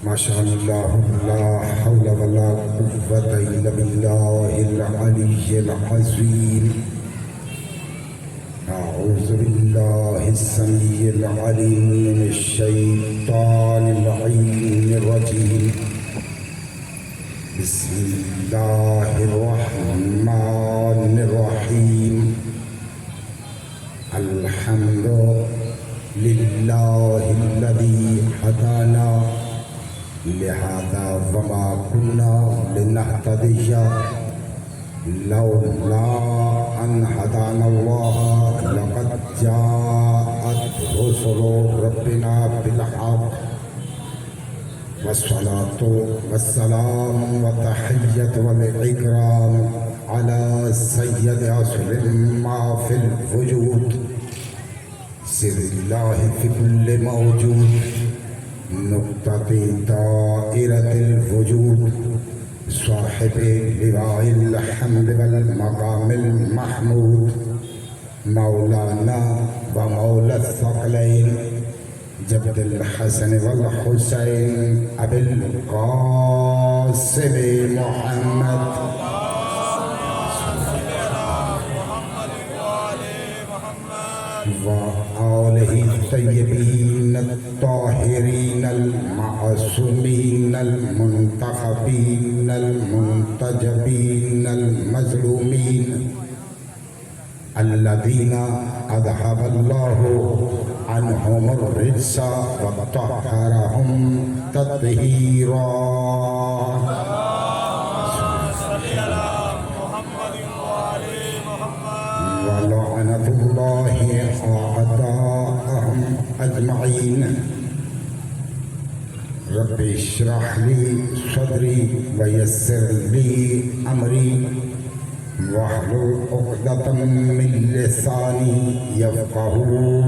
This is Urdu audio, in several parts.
ماشاء اللہ لا حول ولا قوة الا باللہ العلی العظیم اعوذ باللہ السمیع العلیم من الشیطان اللعین الرجیم بسم اللہ الرحمن الرحیم الحمد للہ الذی ہدانا لہذا وما كنا لنهتدي لولا أن هدانا الله لقد جاءت رسل ربنا بالحق والصلاة والسلام والتحية والإكرام على سيد أصل ما في الوجود سر الله في كل موجود نقطة دائرة الوجود صاحب لواء الحمد والمقام المحمود مولانا ومولى الثقلين جبد الحسن والحسين أبي القاسم محمد وآله الطيبين الطاهرين المعصومين المنتخبين المنتجبين المظلومين الذين أذهب الله عنهم الرجس وطهرهم تطهيرا ولعنة الله أعداءهم أجمعين رب اشرح لي صدري ويسر لي أمري واحلل عقدة من لساني يفقهوا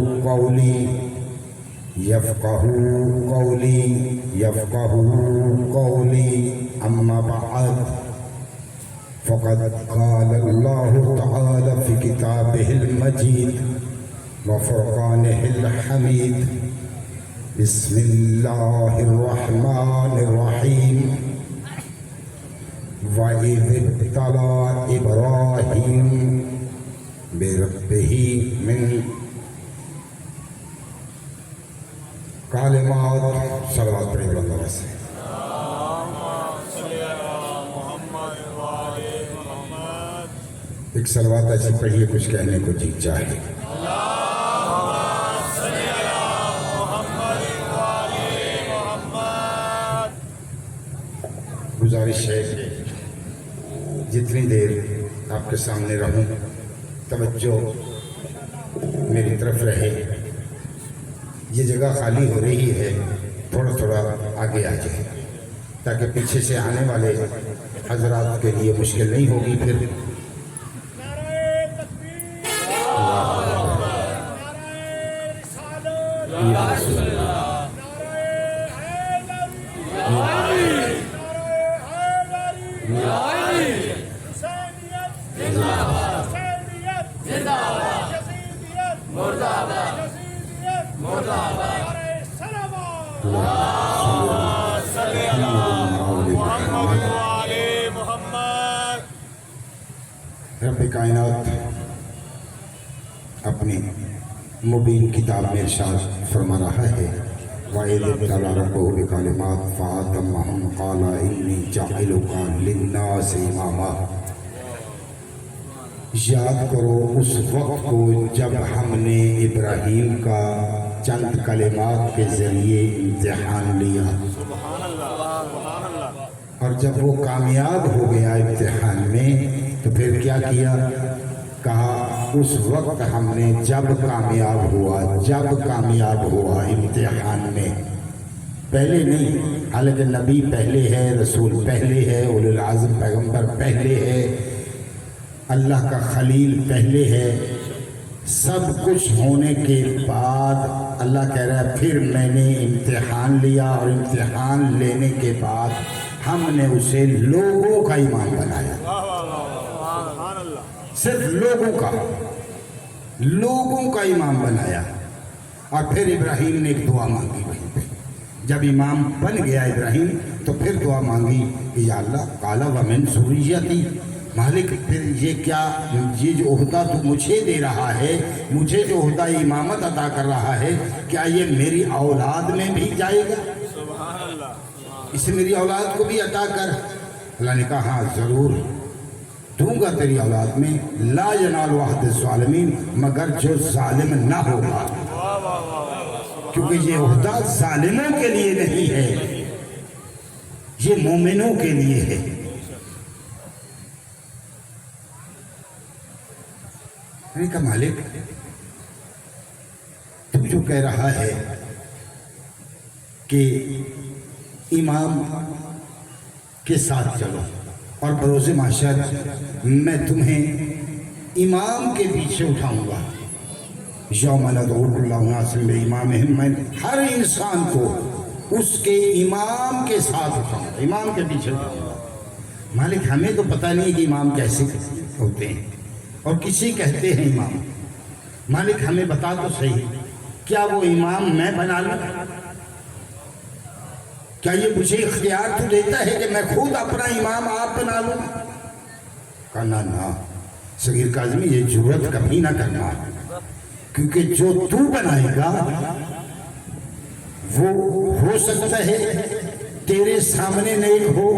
قولي أما بعد فقد قال الله تعالى في كتابه المجيد وفرقانه الحميد بسم الله الرحمن الرحيم وإذ ابتلى إبراهيم بربه من کلمات صلوات پڑھیں اللہ سے ایک صلوات ایسی پڑھیے کچھ کہنے کو جی چاہے گزارش ہے جتنی دیر آپ کے سامنے رہوں توجہ میری طرف رہے یہ جگہ خالی ہو رہی ہے تھوڑا تھوڑا آگے آ جائے تاکہ پیچھے سے آنے والے حضرات کے لیے مشکل نہیں ہوگی پھر رب کائنات اپنی مبین کتاب میں ارشاد فرما رہا ہے وَإِذِ ابْتَلَى رَبُّهُ بِكَلِمَاتٍ فَأَتَمَّهُنَّ قَالَ إِنِّي جَاعِلُكَ لِلنَّاسِ إِمَامًا یاد کرو اس وقت کو جب ہم نے ابراہیم کا چند کلمات کے ذریعے امتحان لیا اور جب وہ کامیاب ہو گیا امتحان میں تو پھر کیا کیا کہا اس وقت ہم نے جب کامیاب ہوا امتحان میں پہلے نہیں حالانکہ نبی پہلے ہے رسول پہلے ہے اولو العزم پیغمبر پہلے ہے اللہ کا خلیل پہلے ہے سب کچھ ہونے کے بعد اللہ کہہ رہا ہے پھر میں نے امتحان لیا اور امتحان لینے کے بعد ہم نے اسے لوگوں کا امام بنایا صرف لوگوں کا امام بنایا اور پھر ابراہیم نے ایک دعا مانگی وہیں پہ جب امام بن گیا ابراہیم تو پھر دعا مانگی کہ یا اللہ قال ومن ذریتی، مالک پھر یہ کیا، یہ جو عہدہ تو مجھے دے رہا ہے، مجھے جو عہدہ امامت عطا کر رہا ہے، کیا یہ میری اولاد میں بھی جائے گا؟ اسے میری اولاد کو بھی عطا کر۔ اللہ نے کہا ہاں ضرور دوں گا تیری اولاد میں، لا ینال عہد الظالمین، مگر جو ظالم نہ ہوگا، کیونکہ یہ عہدہ ظالموں کے لیے نہیں ہے، یہ مومنوں کے لیے ہے۔ میں نے کہا مالک تو جو کہہ رہا ہے کہ امام کے ساتھ چلو اور بروز محشر میں تمہیں امام کے پیچھے اٹھاؤں گا، یوم ندعو کل اناس بامامہم، میں ہر انسان کو اس کے امام کے ساتھ اٹھاؤں گا، امام کے پیچھے اٹھاؤں گا۔ مالک ہمیں تو پتہ نہیں کہ امام کیسے ہوتے ہیں اور کسی کہتے ہیں امام، مالک ہمیں بتا تو صحیح، کیا وہ امام میں بنا لوں؟ کیا یہ مجھے اختیار تو دیتا ہے کہ میں خود اپنا امام آپ بنا لوں؟ کہا نہ صغیر کاظمی، یہ جرات کبھی نہ کرنا، کیونکہ جو تو بنائے گا وہ ہو سکتا ہے تیرے سامنے نیک ہو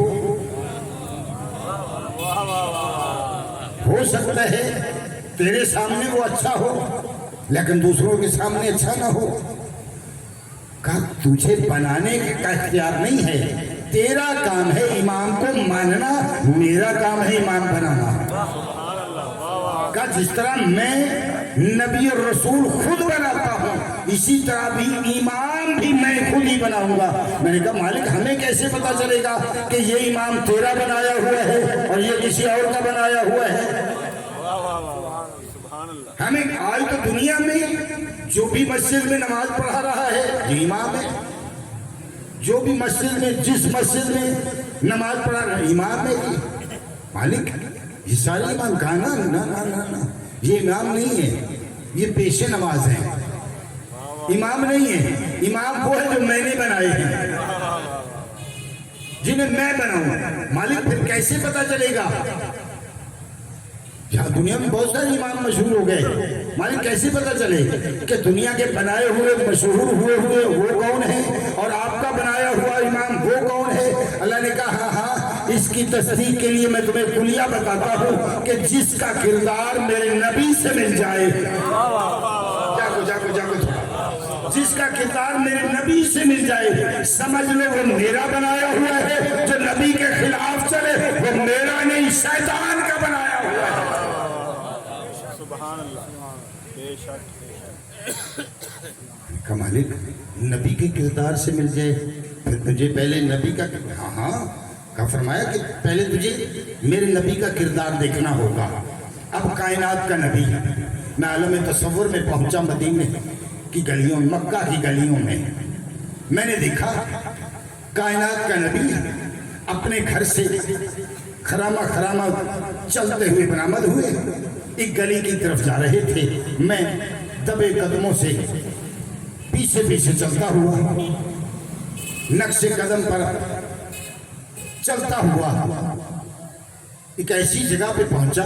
سکتا ہے تیرے سامنے وہ اچھا ہو لیکن دوسروں کے سامنے اچھا نہ ہو۔ کہا تجھے بنانے کا اختیار نہیں ہے، تیرا کام ہے امام کو ماننا، میرا کام ہے امام بنانا۔ کہا جس طرح میں نبی اور رسول خود بناتا ہوں، اسی طرح بھی امام بھی میں خود ہی بناؤں گا۔ میں نے کہا مالک ہمیں کیسے پتا چلے گا کہ یہ امام تیرا بنایا ہوا ہے اور یہ کسی اور کا بنایا ہوا ہے؟ ہمیں آج تو دنیا میں جو بھی مسجد میں نماز پڑھا رہا ہے یہ امام ہے، جو بھی مسجد میں جس مسجد میں نماز پڑھا رہا ہے امام ہے۔ مالک یہ سارے امام کہاں؟ نہ یہ امام نہیں ہے، یہ پیش نماز ہے، امام نہیں ہے۔ امام وہ ہے جو میں نے بنائے ہیں، جنہیں میں بناؤں۔ مالک پھر کیسے پتا چلے گا؟ جہاں دنیا میں بہت سارے امام مشہور ہو گئے، مالک کیسے پتا چلے کہ دنیا کے بنائے ہوئے مشہور ہوئے وہ کون ہیں اور آپ کا بنایا ہوا امام وہ کون ہے؟ اللہ نے کہا ہاں اس کی تصدیق کے لیے میں تمہیں کلیہ بتاتا ہوں کہ جس کا کردار میرے نبی سے مل جائے، جاگو جس کا کردار میرے نبی سے مل جائے سمجھ لو وہ میرا بنایا ہوا ہے، جو نبی کے خلاف چلے وہ میرا نہیں شیطان کا بنایا ہوا ہے۔ سبحان اللہ، بے شک۔ کہ مالک نبی کے کردار سے مل جائے پھر تجھے پہلے نبی کا، ہاں کہا فرمایا کہ پہلے تجھے میرے نبی کا کردار دیکھنا ہوگا۔ اب کائنات کا نبی، میں عالم تصور میں پہنچا، مدینے کی گلیوں میں، مکہ کی گلیوں میں نے دیکھا کائنات کا نبی اپنے گھر سے خرامہ چلتے ہوئے برآمد ہوئے، ایک گلی کی طرف جا رہے تھے۔ میں دبے قدموں سے پیچھے چلتا ہوا، نقش قدم پر چلتا ہوا ایک ایسی جگہ پہ پہنچا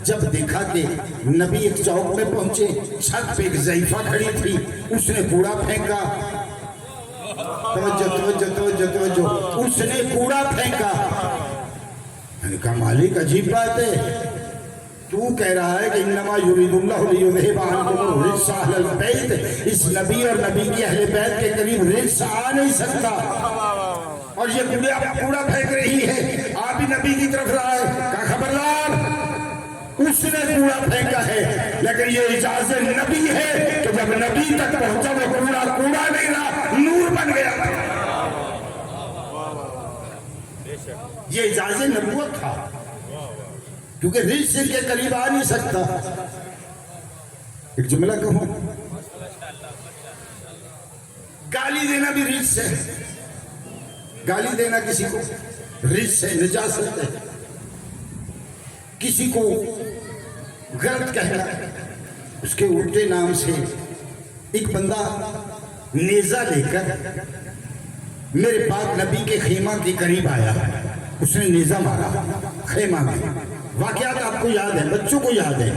جب دیکھا کہ نبی ایک چوک میں پہنچے، چھت پہ ایک ضعیفہ کھڑی تھی، اس نے کوڑا پھینکا، توجہ، اس نے کوڑا پھینکا۔ میں نے کہا مالک عجیب بات ہے، تو کہہ رہا ہے کہ انما یرید اللہ لیذھب عنکم الرجس اہل البیت، اس نبی اور نبی کی اہل بیت کے قریب رجس آ نہیں سکتا، اور یہ کوڑا پھینک رہی ہے، آپ بھی نبی کی طرف رہا ہے۔ کہا خبردار، اس نے کوڑا پھینکا ہے لیکن یہ اجازت نبی ہے کہ جب نبی تک پہنچا وہ کوڑا نہیں رہا، نور بن گیا۔ یہ اجازت نبوت تھا، کیونکہ رجس سے کے قریب آ نہیں سکتا۔ ایک جملہ کہوں، گالی دینا بھی رجس ہے، گالی دینا کسی کو رجس ہے، نجاست ہے۔ کسی کو غلط کہنا، اس کے الٹے نام سے ایک بندہ نیزہ لے کر میرے پاک نبی کے خیمہ کے قریب آیا، اس نے نیزہ مارا خیمہ میں. واقعات آپ کو یاد ہے، بچوں کو یاد ہے.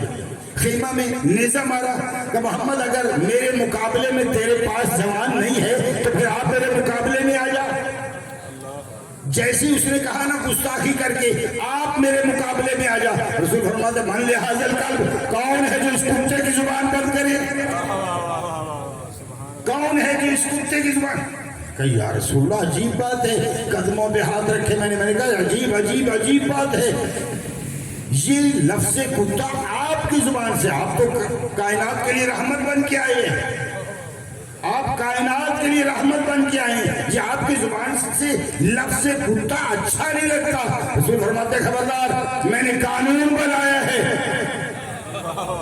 خیمہ میں نیزہ مارا کہ محمد اگر میرے مقابلے میں تیرے پاس جوان نہیں ہے تو پھر آپ میرے مقابلے میں آ جا. جیسے اس نے کہا نا گستاخی کر کے آپ میرے مقابلے میں آ جا، رسول فرماتے من لحاظ القلب، کون ہے جو اس کتے کی زبان بند کرے؟ کون ہے جو اس کتے کی زبان؟ کہ یا رسول اللہ عجیب بات ہے، قدموں پہ ہاتھ رکھے. میں نے کہا عجیب عجیب عجیب بات ہے. یہ لفظ کتا آپ کی زبان سے، آپ تو کائنات کے لیے رحمت بن کے آئے ہیں، آپ کائنات کے لیے رحمت بن کے آئے ہیں، یہ آپ کی زبان سے لفظ کتا اچھا نہیں لگتا. رسول فرماتے خبردار، میں نے قانون بنایا ہے،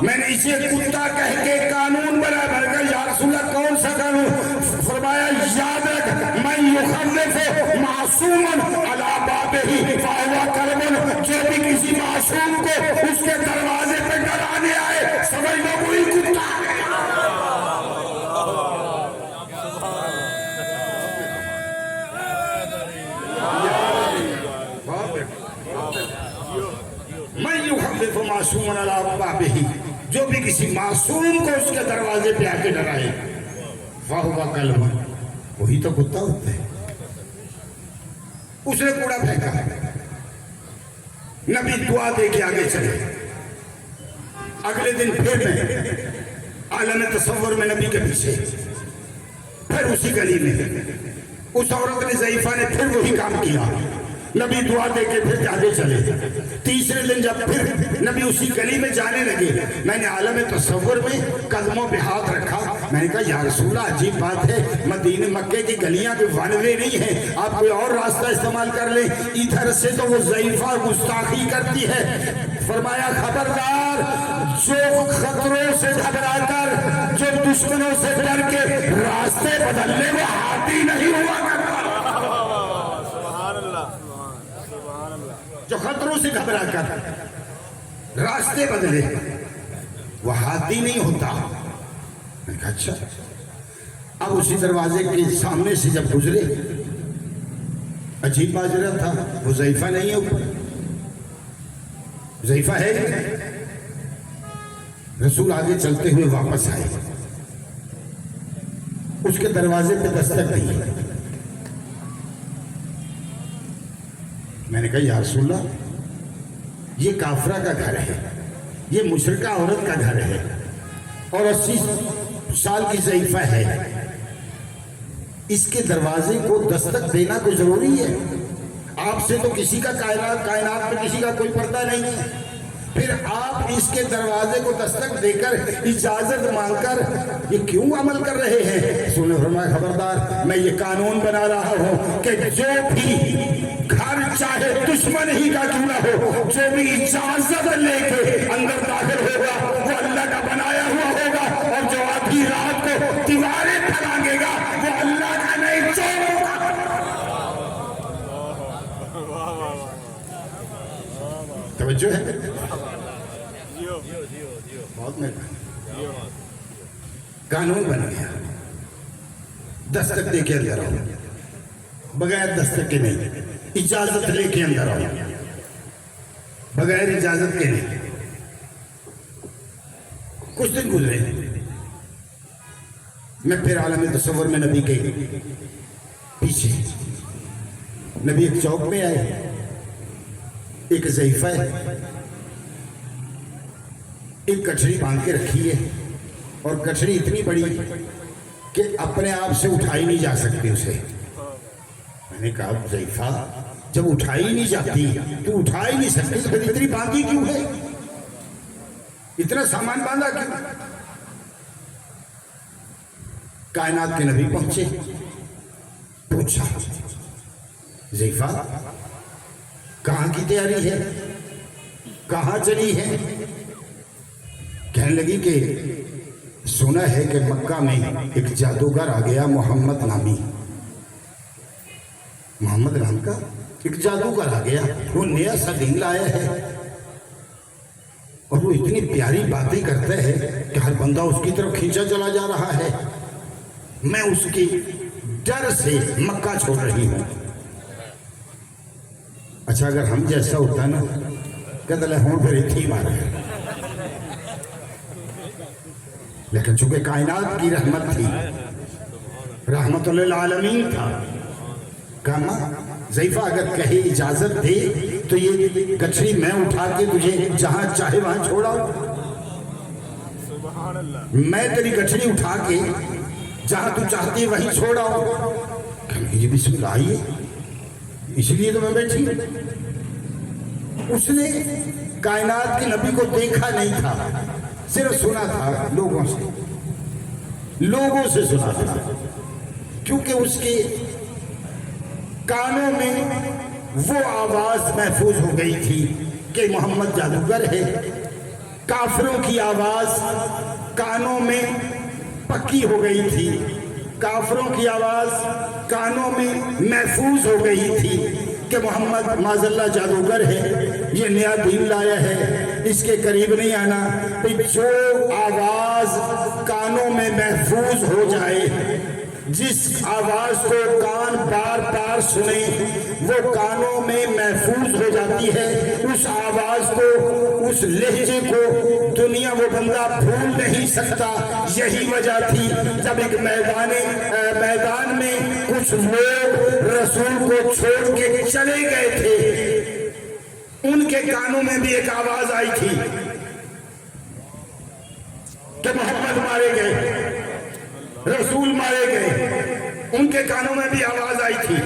میں نے اسے کتا کہہ کے قانون بنایا. میں نے کہا یا رسول اللہ کون سا قانون؟ فرمایا یاد رکھ، من یخلف معصوما علی بابہ فہو کلب، جو بھی کسی معصوم کو اس کے دروازے پہ ڈرانے آئے سمجھ لو وہی کتا ہے. من یخلف معصوما علی بابہ، جو بھی کسی معصوم کو اس کے دروازے پہ آ کے ڈرائے فہو کلب، وہی تو کتا ہوتا ہے. اس نے کوڑا پھینکا، نبی دعا دے کے آگے چلے. اگلے دن پھر میں عالم تصور میں نبی کے پیچھے، پھر اسی گلی میں اس عورت نے ضعیفہ نے پھر وہی کام کیا. نبی دعا دے کے پھر آگے چلے. تیسرے دن جب پھر نبی اسی گلی میں جانے لگے، میں نے عالم تصور میں قدموں پہ ہاتھ رکھا. میں نے کہا یا رسول اللہ عجیب بات ہے، مدینہ مکے کی گلیاں کوئی ون وے نہیں ہیں، آپ کوئی اور راستہ استعمال کر لیں. ادھر سے تو وہ ضعیفہ گستاخی کرتی ہے. فرمایا خبردار، جو خطروں سے گھبرا کر، جو دشمنوں سے ڈر کے راستے بدلنے وہ ہاتھی نہیں ہوا کرتا. جو خطروں سے گھبرا کر راستے بدلے وہ ہاتھی نہیں ہوتا. میں نے کہا اچھا. اب اسی دروازے کے سامنے سے جب گزرے، عجیب ماجرا تھا، وہ ضعیفہ نہیں ہے اوپر، ضعیفہ ہے. رسول آگے چلتے ہوئے واپس آئے، اس کے دروازے پہ دستک دی. میں نے کہا یا رسول اللہ یہ کافرہ کا گھر ہے، یہ مشرکہ عورت کا گھر ہے، اور 80 سال کی ضعیفہ ہے، اس کے دروازے کو دستک دینا کوئی ضروری ہے؟ آپ سے تو کسی کا کائنات میں کسی کا کوئی پردہ نہیں ہے، پھر آپ اس کے دروازے کو دستک دے کر اجازت مانگ کر یہ کیوں عمل کر رہے ہیں؟ رسول نے فرمایا خبردار، میں یہ قانون بنا رہا ہوں کہ جو بھی گھر چاہے دشمن ہی کا کیوں نہ ہو، جو بھی اجازت لے کے اندر داخل ہوگا وہ اللہ کا بنایا ہوا ہوگا، اور جو آدھی رات کو دیواریں پھلانگے گا وہ اللہ کا نہیں چور ہوگا. توجہ ہے؟ بہت مہربانی. قانون بن گیا، دستک دے کے اندر آؤ، بغیر دستک کے نہیں، اجازت لے کے اندر آؤ، بغیر اجازت کے نہیں. کچھ دن گزرے، میں پھر عالم تصور میں نبی کے پیچھے، نبی ایک چوک میں آئے، ایک ضعیفہ ہے، ایک کٹھڑی باندھ کے رکھی ہے، اور کٹھڑی اتنی بڑی کہ اپنے آپ سے اٹھائی نہیں جا سکتی اسے. میں نے کہا ضعیفہ جب اٹھائی نہیں جاتی تو اٹھا ہی نہیں سکتی تو پھر اتنی باندھی کیوں ہے؟ اتنا سامان باندھا کیوں؟ کائنات کے نبی پہنچے، پوچھا ضعیفہ کہاں کی تیاری ہے، کہاں چلی ہے؟ کہنے لگی کہ سنا ہے کہ مکہ میں ایک جادوگر آ گیا محمد نامی، محمد نام کا ایک جادوگر آ گیا، وہ نیا سا دین لایا ہے، اور وہ اتنی پیاری باتیں کرتا ہے کہ ہر بندہ اس کی طرف کھینچا چلا جا رہا ہے. میں اس کی ڈر سے مکہ چھوڑ رہی ہوں۔ اچھا اگر ہم جیسا ہوتا نا کہتا لے ہوں پھر اتھی مارے، لیکن چونکہ کائنات کی رحمت تھی، رحمت للعالمین تھا، کہا زیفہ اگر کہیں اجازت دے تو یہ گچھڑی میں اٹھا کے تجھے جہاں چاہے وہاں چھوڑاؤں، میں تیری گچھڑی اٹھا کے جہاں تو چاہتی وہیں چھوڑاؤں۔ کہا یہ بسم اللہ آئیے، اس لیے تو میں بیٹھی ہوں۔ اس نے کائنات کے نبی کو دیکھا نہیں تھا، صرف سنا تھا لوگوں سے سنا تھا، کیونکہ اس کے کانوں میں وہ آواز محفوظ ہو گئی تھی کہ محمد جادوگر ہے۔ کافروں کی آواز کانوں میں پکی ہو گئی تھی، کافروں کی آواز کانوں میں محفوظ ہو گئی تھی کہ محمد معاذ اللہ جادوگر ہے، یہ نیا دین لایا ہے، اس کے قریب نہیں آنا۔ جو آواز کانوں میں محفوظ ہو جائے، جس آواز کو کان بار بار سنیں وہ کانوں میں محفوظ ہو جاتی ہے، اس آواز کو، اس لہجے کو دنیا وہ بندہ بھول نہیں سکتا۔ یہی وجہ تھی جب ایک میدان میں کچھ لوگ رسول کو چھوڑ کے چلے گئے تھے، ان کے کانوں میں بھی ایک آواز آئی تھی کہ محمد مارے گئے، رسول مارے گئے۔ ان کے کانوں میں بھی آواز آئی تھی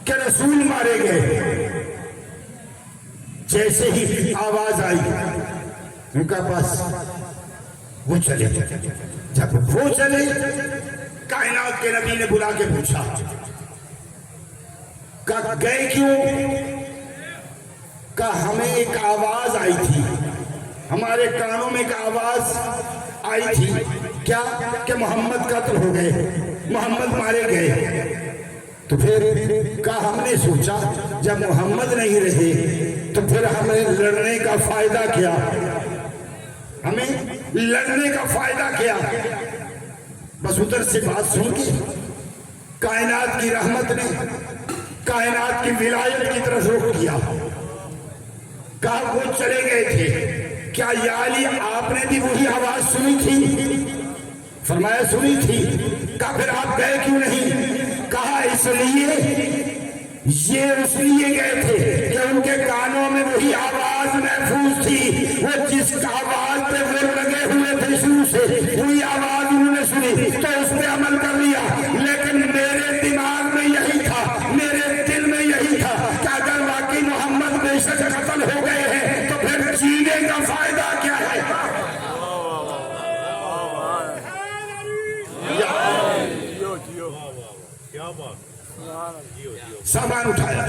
کہ رسول مارے گئے۔ جیسے ہی آواز آئی ان کا پاس وہ چلے، جب وہ چلے کائنات کے نبی نے بلا کے پوچھا کہ گئے کیوں؟ کہ ہمیں ایک آواز آئی تھی، ہمارے کانوں میں ایک آواز آئی تھی، کیا کہ محمد قتل ہو گئے، محمد مارے گئے۔ تو پھر کہا ہم نے سوچا جب محمد نہیں رہے تو پھر ہمیں لڑنے کا فائدہ کیا، ہمیں لڑنے کا فائدہ کیا۔ بس ادھر سے بات سن کے کائنات کی رحمت نے کائنات کی ولایت کی طرف رخ کیا۔ کہا وہ چلے گئے تھے، کیا یا علی آپ نے بھی وہی آواز سنی تھی؟ فرمایا سنی تھی۔ کہا پھر آپ گئے کیوں نہیں؟ کہا اس لیے، یہ اس لیے گئے تھے کہ ان کے کانوں میں وہی آواز محفوظ تھی، وہ جس آواز پہ وہ لگے ہوئے تھے شروع سے، وہی آواز انہوں نے سنی تو اس پہ عمل کر لیا۔ لیکن میرے دماغ میں یہی تھا، میرے دل میں یہی تھا کہ اگر واقعی محمد بے شک قتل ہو گئے ہیں تو پھر جینے کا فائدہ کیا ہے؟ سامان اٹھایا،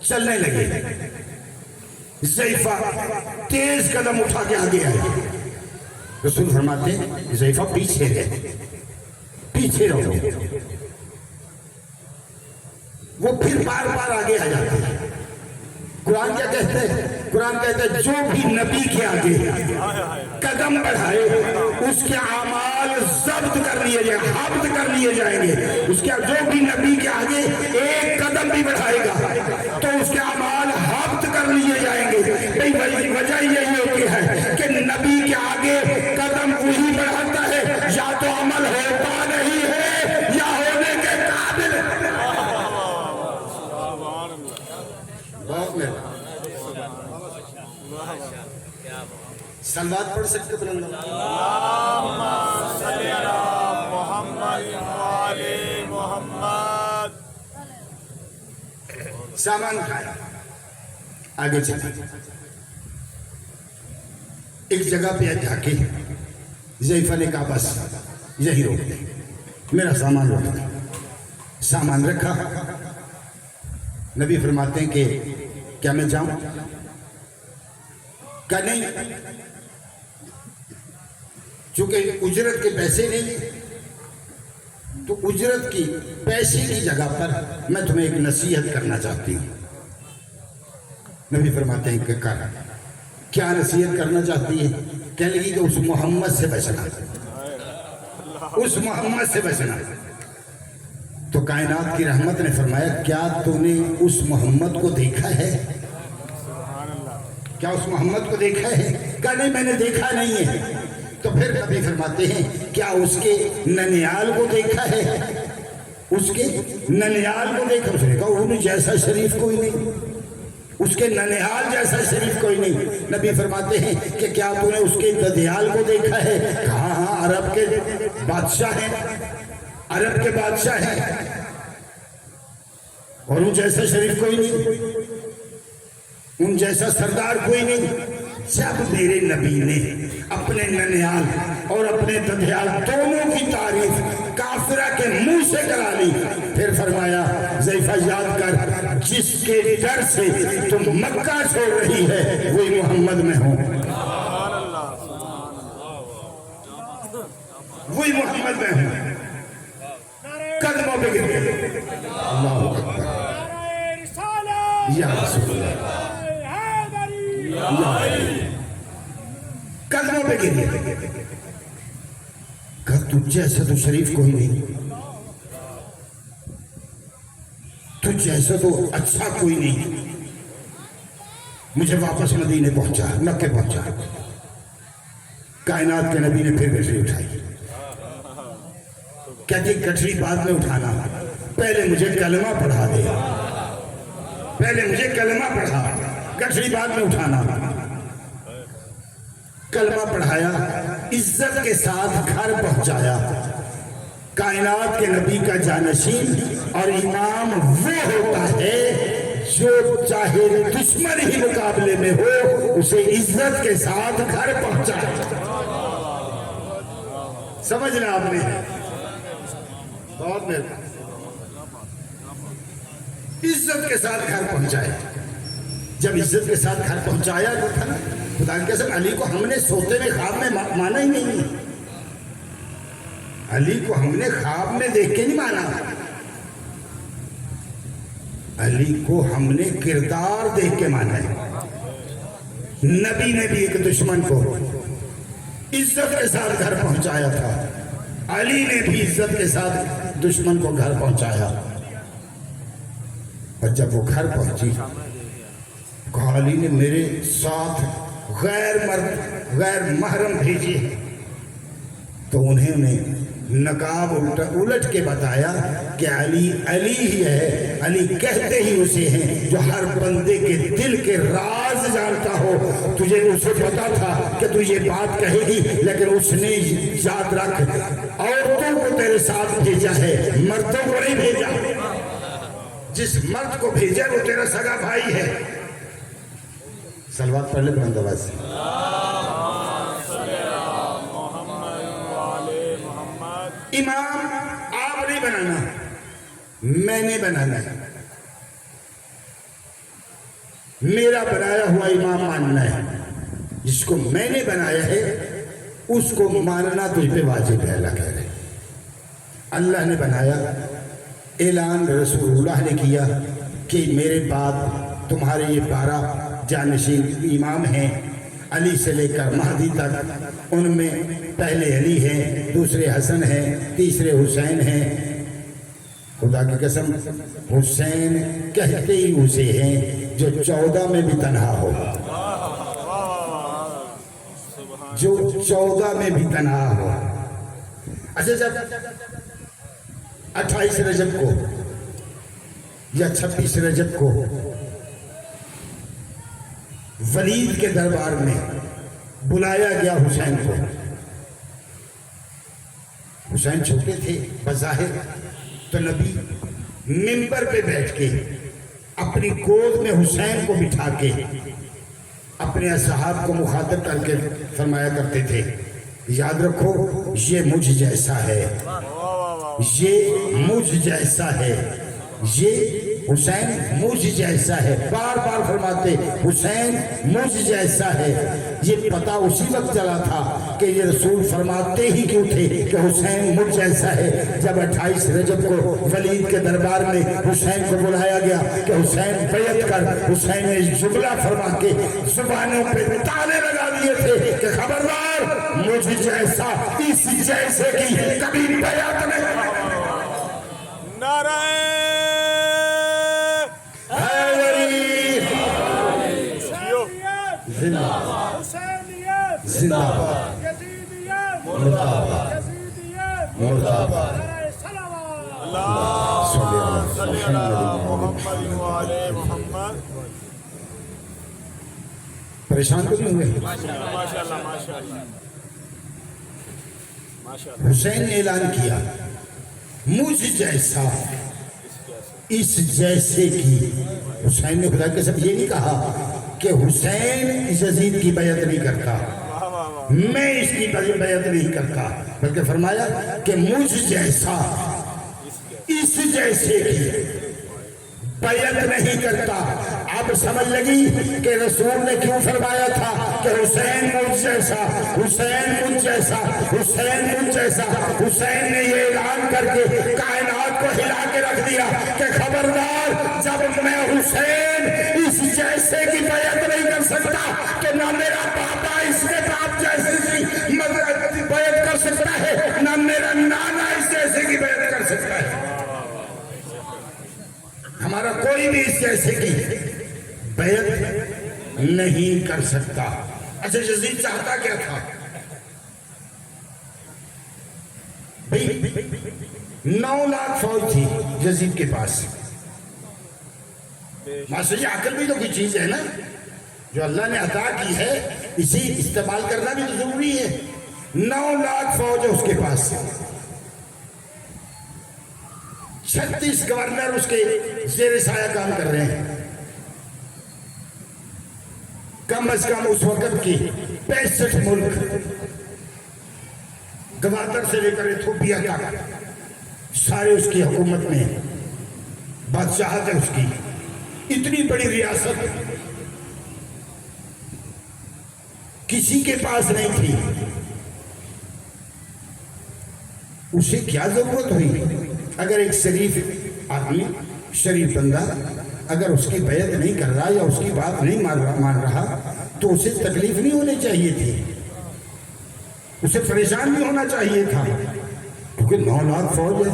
چلنے لگے۔ زیفہ تیز قدم اٹھا کے آگے آئے۔ رسول فرماتے ہیں زیفہ پیچھے ہے، پیچھے رہو۔ وہ پھر بار بار آگے آ جاتے ہیں۔ قرآن کیا کہتے ہیں؟ قرآن کہتا ہے جو بھی نبی کے آگے قدم بڑھائے اس کے اعمال ضبط کر لیے جائیں، حبط کر لیے جائیں گے۔ اس کے جو بھی نبی کے آگے ایک قدم بھی بڑھائے گا تو اس کے اعمال حبط کر لیے جائیں گے۔ وجہ یہی ہوتی ہے کہ نبی کے آگے قدم وہی بڑھاتا ہے یا تو عمل ہوتا نہیں ہے یا ہونے کے قابل۔ صلوات پڑھ سکتے بلند اللہم صلی علی محمد وعلی محمد۔ سامان اٹھایا، آگے چلے۔ ایک جگہ پہ جا کے زیفہ نے کہا بس یہی روک دے، میرا سامان روک دے۔ سامان رکھا۔ نبی فرماتے ہیں کہ کیا میں جاؤں؟ کہ نہیں، چونکہ اجرت کے پیسے نہیں، تو اجرت کی پیسے کی جگہ پر میں تمہیں ایک نصیحت کرنا چاہتی ہوں۔ نبی فرماتے ہیں کہ کیا نصیحت کرنا چاہتی ہے؟ کہنے لگی کہ اس محمد سے بچنا۔ اس محمد سے بچنا۔ تو کائنات کی رحمت نے فرمایا کیا تو نے اس محمد کو دیکھا ہے؟ کیا اس محمد کو دیکھا ہے؟ کہا نہیں میں نے دیکھا نہیں ہے۔ تو پھر نبی فرماتے ہیں کیا اس کے ننیال کو دیکھا ہے؟ اس کے ننیال کو دیکھا؟ اس نے کہا انہیں جیسا شریف کوئی نہیں، اس کے ننیال جیسا شریف کوئی نہیں۔ نبی فرماتے ہیں کہ کیا تو نے اس کے ددیال کو دیکھا ہے؟ کہا ہاں عرب کے بادشاہ ہیں، عرب کے بادشاہ ہیں، اور ان جیسا شریف کوئی نہیں، ان جیسا سردار کوئی نہیں۔ جب میرے نبی نے اپنے ننیال اور اپنے ددیال دونوں کی تعریف کافرہ کے منہ سے کرا لی، پھر فرمایا ضیفہ یاد کر جس کے ڈر سے تم مکہ چھوڑ رہی ہے وہی محمد میں ہوں، وہی محمد میں ہوں۔ قدموں پہ گر گئے، اللہ اکبر، یا رسول اللہ، قدموں پہ گر گئے۔ کہا تجھ جیسا تو شریف کوئی نہیں، تجھ جیسا تو اچھا کوئی نہیں۔ مجھے واپس مدینے پہنچا، مکے پہنچا۔ کائنات کے نبی نے پھر گٹری اٹھائی، کہتی گٹری بعد میں اٹھانا، پہلے مجھے کلمہ پڑھا دے، پہلے مجھے کلمہ پڑھا، گٹری بعد میں اٹھانا۔ کلمہ پڑھایا، عزت کے ساتھ گھر پہنچایا۔ کائنات کے نبی کا جانشین اور امام وہ ہوتا ہے جو چاہے دشمن ہی مقابلے میں ہو اسے عزت کے ساتھ گھر پہنچائے۔ سمجھنا آپ نے بہت مہربانی، عزت کے ساتھ گھر پہنچائے۔ جب عزت کے ساتھ گھر پہنچایا تو تھا نا، خدا کی قسم علی کو ہم نے سوتے میں خواب میں مانا ہی نہیں، علی کو ہم نے خواب میں دیکھ کے نہیں مانا، علی کو ہم نے کردار دیکھ کے مانا ہے۔ نبی نے بھی ایک دشمن کو عزت کے ساتھ گھر پہنچایا تھا، علی نے بھی عزت کے ساتھ دشمن کو گھر پہنچایا۔ اور جب وہ گھر پہنچی، کہا علی نے میرے ساتھ غیر مرد غیر محرم بھیجے، تو انہیں نقاب الٹ کے بتایا کہ علی علی ہی ہے، علی کہتے ہی اسے ہیں جو ہر بندے کے دل کے راز جانتا ہو۔ تجھے اسے پتا تھا کہ تو یہ بات کہے گی، لیکن اس نے یاد رکھ عورتوں کو تیرے ساتھ بھیجا ہے، مردوں کو نہیں بھیجا۔ جس مرد کو بھیجا وہ تیرا سگا بھائی ہے۔ صلوات پڑھ لے بلند آواز سے۔ امام آپ نہیں بنانا، میں نے بنانا ہے، میرا بنایا ہوا امام ماننا ہے۔ جس کو میں نے بنایا ہے اس کو ماننا تجھ پہ واجب ہے۔ اللہ کہہ رہے اللہ نے بنایا، اعلان رسول اللہ نے کیا کہ میرے بعد تمہارے یہ 12 جانشین امام ہیں، علی سے لے کر مہدی تک۔ ان میں پہلے علی ہیں، دوسرے حسن ہیں، تیسرے حسین ہیں۔ خدا کی قسم حسین کہتے ہی اسے ہیں جو 14 میں بھی تنہا ہو، جو 14 میں بھی تنہا ہو۔ اچھا جب 28 رجب کو یا 26 رجب کو ولید کے دربار میں بلایا گیا حسین کو، حسین چھوٹے تھے بظاہر، تو نبی منبر پہ بیٹھ کے اپنی گود میں حسین کو بٹھا کے اپنے اصحاب کو مخاطب کر کے فرمایا کرتے تھے یاد رکھو یہ مجھ جیسا ہے، یہ مجھ جیسا ہے، یہ حسین مجھ جیسا ہے۔ بار بار فرماتے حسین مجھ جیسا ہے۔ یہ پتہ اسی وقت چلا تھا کہ یہ رسول فرماتے ہی کیوں تھے کہ حسین مجھ جیسا ہے، جب 28 رجب کو ولید کے دربار میں حسین کو بلایا گیا کہ حسین بیعت کر، حسین نے جملہ فرما کے زبانوں پہ تالے لگا دیے۔ دیے تھے کہ خبردار مجھ جیسا اس جیسے کی کبھی بیعت نہیں. نعرہ حیدری زندہ حسینیت زندہ باد یزیدیت مرتبہ یزیدیت مرتبہ. نعرہ صلوات. صلی اللہ محمد وعلی محمد. پریشان تو نہیں ہوئے؟ ماشاءاللہ ماشاءاللہ ماشاءاللہ. حسین نے اعلان کیا مجھ جیسا اس جیسے کی. حسین نے خدا کے سب یہ نہیں کہا کہ حسین یزید کی بیعت نہیں کرتا، میں اس کی بیعت نہیں کرتا، بلکہ فرمایا کہ مجھ جیسا اس جیسے کی بیعت نہیں کرتا. اب سمجھ لگی کہ رسول نے کیوں فرمایا تھا کہ حسین مجھ جیسا، حسین مجھ جیسا، حسین مجھ جیسا. حسین نے یہ اعلان کر کے کائنات کو ہلا کے رکھ دیا کہ خبردار جب میں حسین اس جیسے کی بیعت نہیں کر سکتا کہ نہ میرا پاپا اس کے باپ جیسے کی بیعت کر سکتا ہے، نہ میرا نانا اس جیسے کی بیعت کر سکتا ہے. ہمارا کوئی بھی اس جیسے کی بیعت نہیں کر سکتا. اچھا یزید چاہتا کیا تھا؟ 9 لاکھ فوج تھی یزید کے پاس. ماسٹر جی عقل بھی تو کوئی چیز ہے نا جو اللہ نے عطا کی ہے، اسی استعمال کرنا بھی تو ضروری ہے. 9 لاکھ فوج ہے اس کے پاس، 36 گورنر اس کے زیر سایہ کام کر رہے ہیں. کم از کم اس وقت کی 65 ملک گوادر سے لے کر ایتھوپیا تک سارے اس کی حکومت میں بادشاہت ہے اس کی. اتنی بڑی ریاست کسی کے پاس نہیں تھی. اسے کیا ضرورت ہوئی؟ اگر ایک شریف آدمی، شریف بندہ اگر اس کی بیعت نہیں کر رہا یا اس کی بات نہیں مان رہا تو اسے تکلیف نہیں ہونی چاہیے تھی، اسے پریشان نہیں ہونا چاہیے تھا. کیونکہ 9 لاکھ فوج ہے،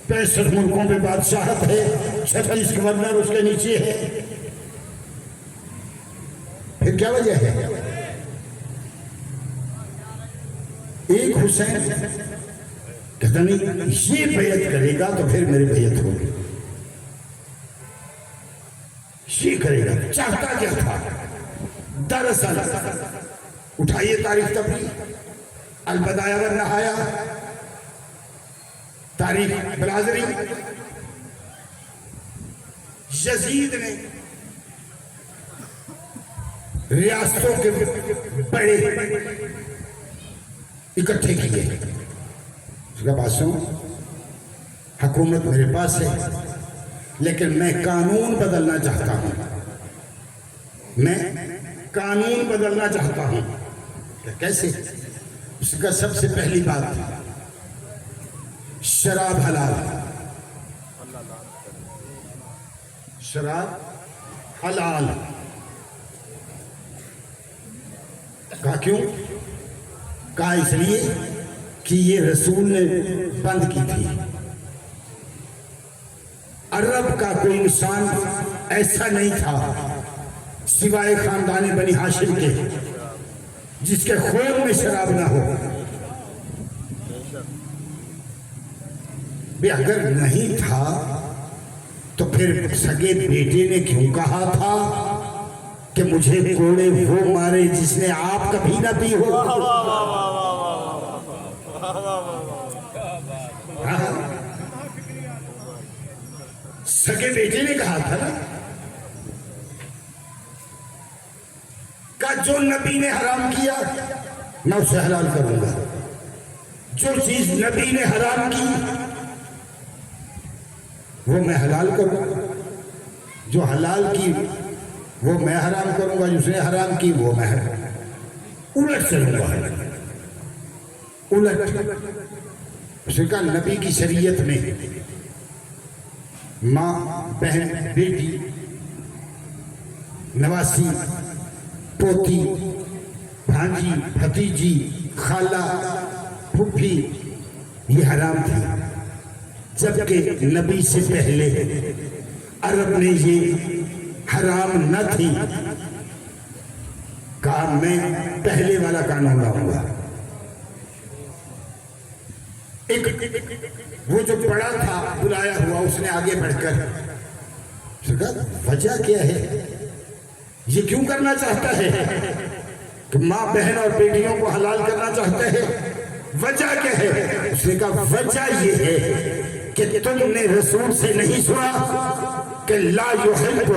65 ملکوں پہ بادشاہت ہے، 36 گورنر اس کے نیچے ہے. پھر کیا وجہ ہے؟ ایک حسین کہتا نہیں یہ بیعت کرے گا تو پھر میری بیعت ہوگی، یہ کرے گا. چاہتا کیا تھا؟ دراصل اٹھائیے تاریخ تبری، البدایہ والنہایہ، تاریخ بلازری. یزید نے ریاستوں کے بڑے اکٹھے کیے. اس کا بات سنو، حکومت میرے پاس ہے لیکن میں قانون بدلنا چاہتا ہوں، میں قانون بدلنا چاہتا ہوں. کیسے؟ اس کا سب سے پہلی بات، شراب حلال، شراب حلال. کہا کیوں؟ کہا اس لیے کہ یہ رسول نے بند کی تھی. عرب کا کوئی انسان ایسا نہیں تھا سوائے خاندان بنی ہاشم کے جس کے خون میں شراب نہ ہو. اگر نہیں تھا تو پھر سگے بیٹے نے کیوں کہا تھا کہ مجھے کوڑے وہ مارے جس نے آپ کبھی نہ پی ہو؟ سگے بیٹے نے کہا تھا نا کہ جو نبی نے حرام کیا میں اسے حلال کروں گا. جو چیز نبی نے حرام کی وہ میں حلال کروں گا، جو حلال کی وہ میں حرام کروں گا، جس نے حرام کی وہ میں الٹ چلوں گا. الٹ اس نے کہا نبی کی شریعت میں ماں، بہن، بیٹی، نواسی، پوتی بھانجی بھتیجی خالہ پھپھی یہ حرام تھی، جبکہ نبی سے پہلے عرب نے یہ حرام نہ تھی۔ کہا میں پہلے والا قانون لاؤں گا۔ ایک وہ جو بڑا تھا بلایا ہوا، اس نے آگے بڑھ کر کہا وجہ کیا ہے، یہ کیوں کرنا چاہتا ہے کہ ماں بہن اور بیٹیوں کو حلال کرنا چاہتا ہے، وجہ کیا ہے؟ اس نے کہا وجہ یہ ہے کہ تم نے رسول سے نہیں سنا کہ لا یحب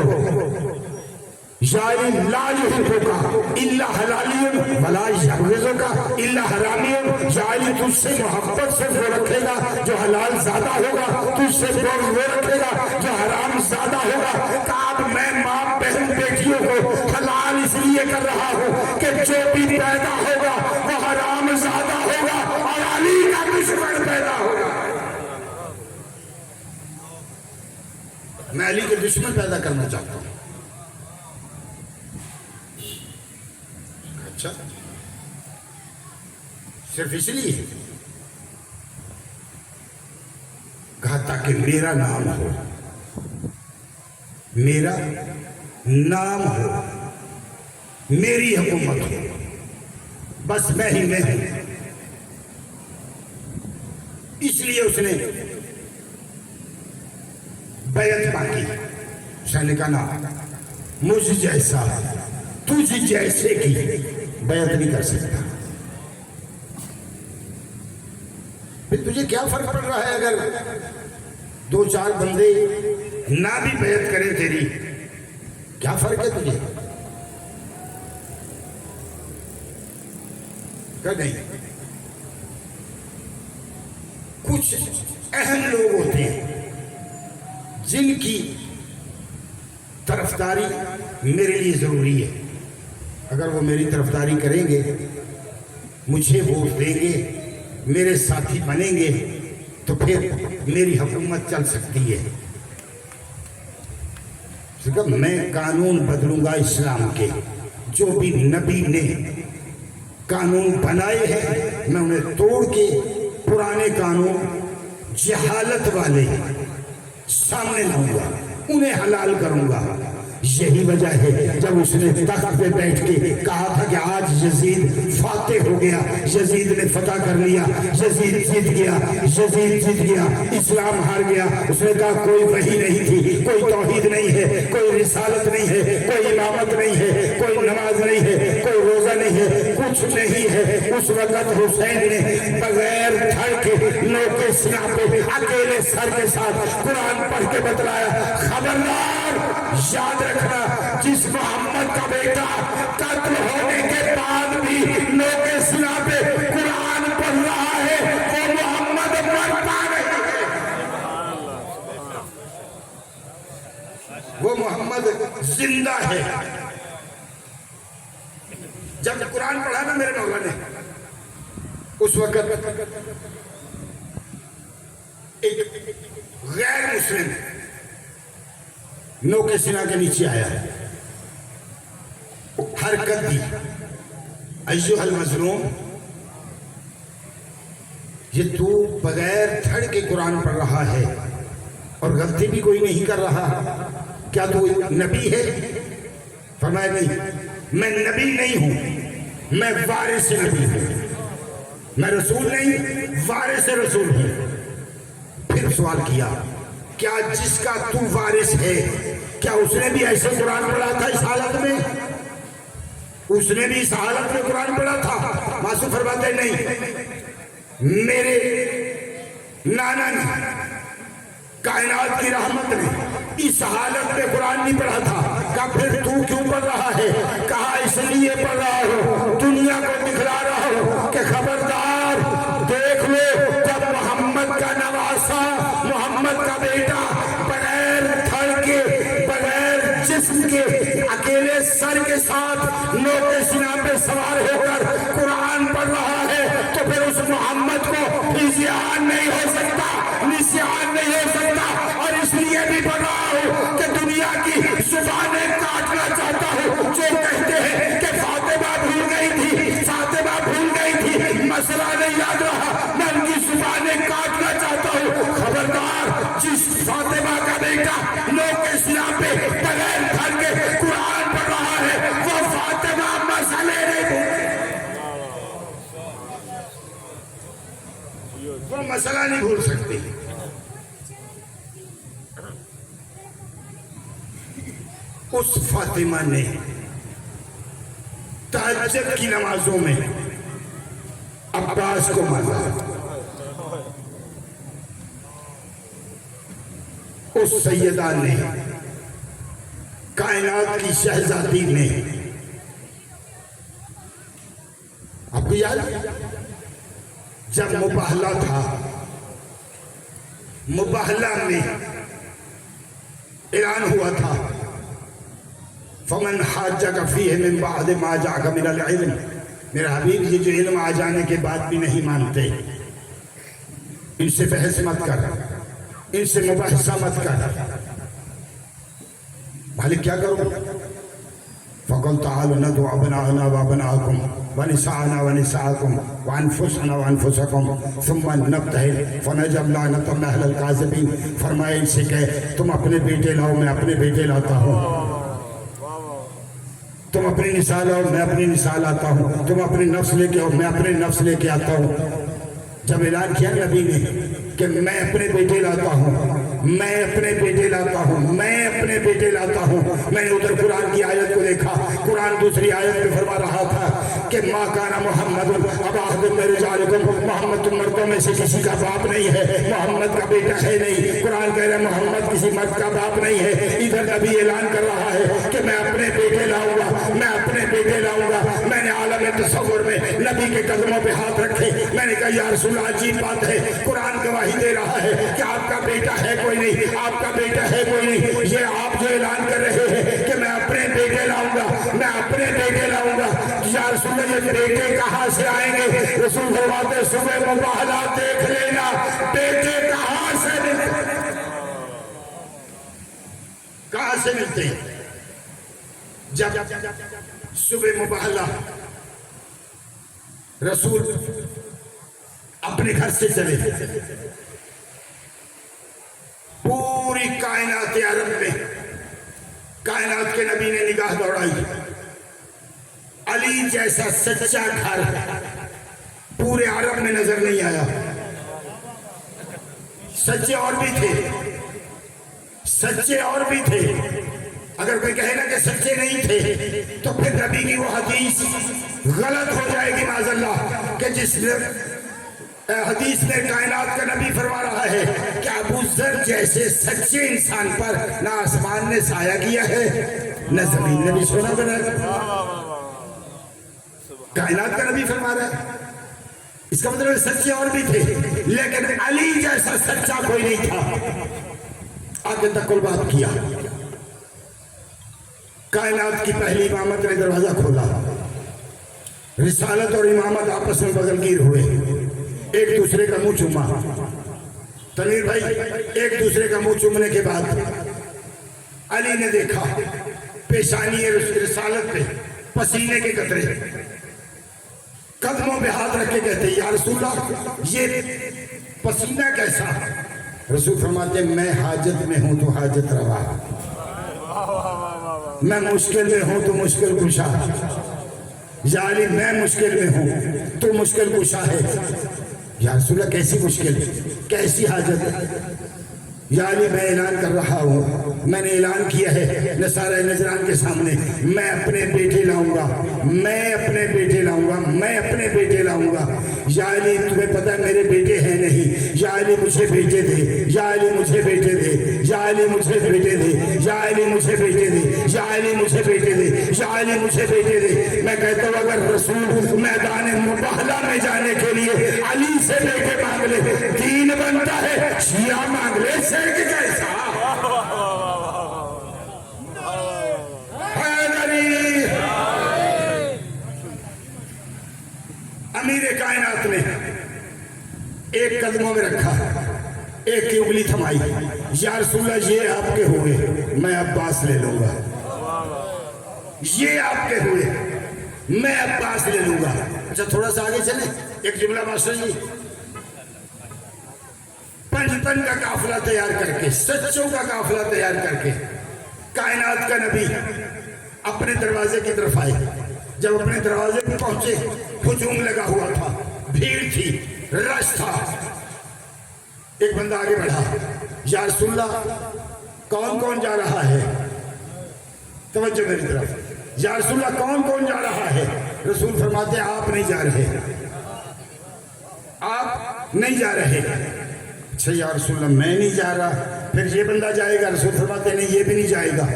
یعنی لا یحبک الا حلالی ولا یبغضک الا حرامی، یعنی تجھ سے محبت سے وہ رکھے گا جو حلال زیادہ ہوگا، تجھ سے بغض وہ رکھے گا جو حرام زیادہ ہوگا۔ کہ اب میں ماں بہن بیٹیوں کو حلال اس لیے کر رہا ہوں کہ جو بھی پیدا ہوگا وہ حرام زیادہ ہوگا اور علی کا دشمن پیدا ہوگا۔ میں علی کے دشمن پیدا کرنا چاہتا ہوں۔ اچھا، صرف اس لیے کہا تاکہ میرا نام ہو، میرا نام ہو، میری حکومت ہو، بس میں ہی میں ہوں۔ اس لیے اس نے بیعت مانگی۔ اس نے کہا نا مجھ جیسا تجھ جیسے کی بیعت نہیں کر سکتا۔ پھر تجھے کیا فرق پڑ رہا ہے اگر دو چار بندے نہ بھی بیعت کریں تیری، کیا فرق ہے تجھے؟ کہ نہیں، کچھ اہم لوگ ہوتے ہیں جن کی طرفداری میرے لیے ضروری ہے۔ اگر وہ میری طرفداری کریں گے، مجھے ووٹ دیں گے، میرے ساتھی بنیں گے، تو پھر میری حکومت چل سکتی ہے۔ میں قانون بدلوں گا اسلام کے، جو بھی نبی نے قانون بنائے ہیں میں انہیں توڑ کے پرانے قانون جہالت والے سامنے لاؤں گا، انہیں حلال کروں گا۔ یہی وجہ ہے جب اس نے تخت پہ بیٹھ کے کہا تھا کہ آج یزید فاتح ہو گیا، یزید نے فتح کر لیا، یزید جیت گیا، یزید جیت گیا، اسلام ہار گیا، اس نے کہا کوئی وحی نہیں تھی، کوئی توحید نہیں ہے، کوئی رسالت نہیں ہے، کوئی امامت نہیں ہے، کوئی نماز نہیں ہے، کوئی روزہ نہیں ہے، کچھ نہیں ہے۔ اس وقت حسین نے بغیر دھڑ کے نوکے سینہ پہ اکیلے سر کے ساتھ قرآن پڑھ کے بتلایا، خبردار یاد رکھنا، جس محمد کا بیٹا قتل ہونے کے بعد بھی نوکے سینہ پہ قرآن پڑھ رہا ہے، وہ محمد مرتا نہیں، وہ محمد زندہ ہے۔ جب قرآن پڑھا نا میرے مولا نے، اس وقت ایک غیر مسلم نوکے سینہ کے نیچے آیا ہے، حرکت دی، ایھا المظلوم، یہ تو بغیر دھڑ کے قرآن پڑھ رہا ہے اور غلطی بھی کوئی نہیں کر رہا، کیا تو نبی ہے؟ فرمایا نہیں، میں نبی نہیں ہوں، میں وارث نبی ہوں، میں رسول نہیں، وارث رسول ہوں۔ پھر سوال کیا کیا جس کا تو وارث ہے کیا اس نے بھی ایسے قرآن پڑھا تھا اس حالت میں؟ اس نے بھی اس حالت میں قرآن پڑھا تھا؟ معصوم فرماتے نہیں، میرے نانا نے کائنات کی رحمت نے اس حالت میں قرآن نہیں پڑھا تھا۔ کہا پھر تو کیوں پڑھ رہا ہے؟ کہا اس لیے پڑھ رہا ہوں، دنیا کو دکھلا رہا ہوں کہ خبردار دیکھ لو، جب محمد کا نواسا، محمد کا بیٹا بغیر دھڑ کے، بغیر جسم کے، اکیلے سر کے ساتھ نوکے سینہ پہ سوار ہو کر قرآن پڑھ رہا ہے، تو پھر اس محمد کو نسیان نہیں ہو سکتا، نسیان نہیں ہو سکتا۔ اور اس لیے بھی پڑھ رہا ہوں کہ دنیا کی زبانیں کاٹنا چاہتا ہوں جو کہتے ہیں کہ فاطمہ بھول گئی تھی، اس فاطمہ نے تہجد کی نمازوں میں عباس کو مارا، اس سیدہ نے، کائنات کی شہزادی نے، آپ کو یاد جب مباہلہ تھا، مباہلہ میں اعلان ہوا تھا فمن حاجک فیہ من بعد ما جاءک من العلم، میرا حبیب یہ جو علم آ جانے کے بعد بھی نہیں مانتے، ان سے بحث مت کر، ان سے مباحثہ مت کر، مالک کیا کرو؟ فَقُلْ تَعَالُوا نَدْعُ أَبْنَاءَنَا وَأَبْنَاءَكُمْ وَنِسَاءَنَا وَنِسَاءَكُمْ وَأَنفُسَنَا وَأَنفُسَكُمْ ثُمَّ نَبْتَهِلْ فَنَجْعَلْ لَعْنَةَ اللَّهِ عَلَى الْكَاذِبِينَ۔ فرمایا ان سے کہ تم اپنے بیٹے لاؤ، میں اپنے بیٹے لاتا ہوں، تم اپنی نساء لاؤ، میں اپنی نساء لاتا ہوں، تم اپنی نفس لے کے آؤ، میں اپنے نفس لے کے آتا ہوں۔ جب اعلان کیا نبی نے کہ میں اپنے بیٹے لاتا ہوں، میں اپنے بیٹے لاتا ہوں، میں اپنے بیٹے لاتا ہوں، میں نے ادھر قرآن کی آیت کو دیکھا، قرآن دوسری آیت میں فرما رہا تھا کہ ما کان محمد ابا احد من رجالکم، محمد تم مردوں میں سے کسی کا باپ نہیں ہے، محمد کا بیٹا ہے نہیں، قرآن کہہ رہا ہے محمد کسی مرد کا باپ نہیں ہے۔ ادھر نبی اعلان کر رہا ہے کہ میں اپنے بیٹے لاؤں گا، میں اپنے بیٹے لاؤں گا۔ میں نے عالم تصور میں نبی کے قدموں پہ ہاتھ رکھے، میں نے کہا یا رسول اللہ عجیب بات ہے، قرآن گواہی دے رہا ہے کہ آپ کا بیٹا ہے کوئی نہیں، آپ کا بیٹا ہے کوئی نہیں، یہ آپ جو اعلان کر رہے ہیں کہ میں اپنے بیٹے لاؤں گا، میں اپنے بیٹے لاؤں گا، یا رسول اللہ یہ بیٹے کہاں سے آئیں گے؟ رسول فرماتے صبح مباہلہ دیکھ لینا، بیٹے کہاں سے ملتے ہیں، کہاں سے ملتے ہیں؟ جب صبح مباہلہ رسول اپنے گھر سے چلے، پوری کائنات عرب میں کائنات کے نبی نے نگاہ دوڑائی، علی جیسا سچا گھر پورے عرب میں نظر نہیں آیا۔ سچے اور بھی تھے، سچے اور بھی تھے، اگر کوئی کہے نا کہ سچے نہیں تھے تو پھر نبی کی وہ حدیث غلط ہو جائے گی معاذ اللہ، کہ جس حدیث میں کائنات کا نبی فرما رہا ہے کہ ابو ذر جیسے سچے انسان پر نہ آسمان نے سایہ کیا ہے نہ زمین نے بھی سونا بنایا۔ کائنات کا نبی فرما رہا ہے، اس کا مطلب سچے اور بھی تھے، لیکن علی جیسا سچا کوئی نہیں تھا۔ آگے تک کل بات کیا، کائنات کی پہلی امامت نے دروازہ کھولا، رسالت اور امامت آپس میں بغل گیر ہوئے، ایک دوسرے کا منہ چوما۔ تنویر بھائی، ایک دوسرے کا منہ چومنے کے بعد علی نے دیکھا پیشانی رسالت پہ پسینے کے قطرے، قدموں پہ ہاتھ رکھ کے کہتے یا رسول اللہ یہ پسینہ کیسا؟ رسول فرماتے میں حاجت میں ہوں تو حاجت روا، میں مشکل میں ہوں تو مشکل کشا، یا علی میں مشکل میں ہوں تو مشکل کشا ہے۔ یا رسول اللہ کیسی مشکل، کیسی حاجت ہے؟ یا علی میں اعلان کر رہا ہوں، میں نے اعلان کیا ہے نصارہ نجران کے سامنے، میں اپنے بیٹے لاؤں گا، میں اپنے بیٹے لاؤں گا، میں اپنے بیٹے لاؤں گا۔ یا علی تمہیں پتہ ہے میرے بیٹے ہیں نہیں، یا علی مجھے بیٹے دے، یا علی مجھے بیٹے دے، یا علی مجھے بیٹے دے، یا علی مجھے بیٹے دے، یا علی مجھے بیٹے دے، یا علی مجھے بیٹے دے۔ میں کہتا ہوں اگر رسول میدان مباہلہ میں جانے کے لیے علی سے بیٹے مانگ لے، دین بنتا ہے، شیعہ مانگ لے شرک کیسا؟ امیر کائنات نے ایک قدموں میں رکھا، ایک کی انگلی تھمائی، یا رسول اللہ یہ آپ کے ہوئے، میں عباس لے لوں گا، یہ آپ کے ہوئے میں عباس لے لوں گا۔ اچھا تھوڑا سا آگے چلیں، ایک جملہ ماسٹر جی، پنجتن کا قافلہ تیار کر کے، سچوں کا قافلہ تیار کر کے کائنات کا نبی اپنے دروازے کی طرف آئے۔ جب اپنے دروازے پہ پہنچے ہجوم لگا ہوا تھا، بھیڑ تھی، رش تھا۔ ایک بندہ آگے بڑھا، یا رسول اللہ کون کون جا رہا ہے؟ توجہ میری طرف، یا رسول اللہ کون کون جا رہا ہے؟ رسول فرماتے ہیں آپ نہیں جا رہے، آپ نہیں جا رہے۔ اچھا یا رسول اللہ میں نہیں جا رہا، پھر یہ بندہ جائے گا؟ رسول فرماتے ہیں نہیں یہ بھی نہیں جائے گا۔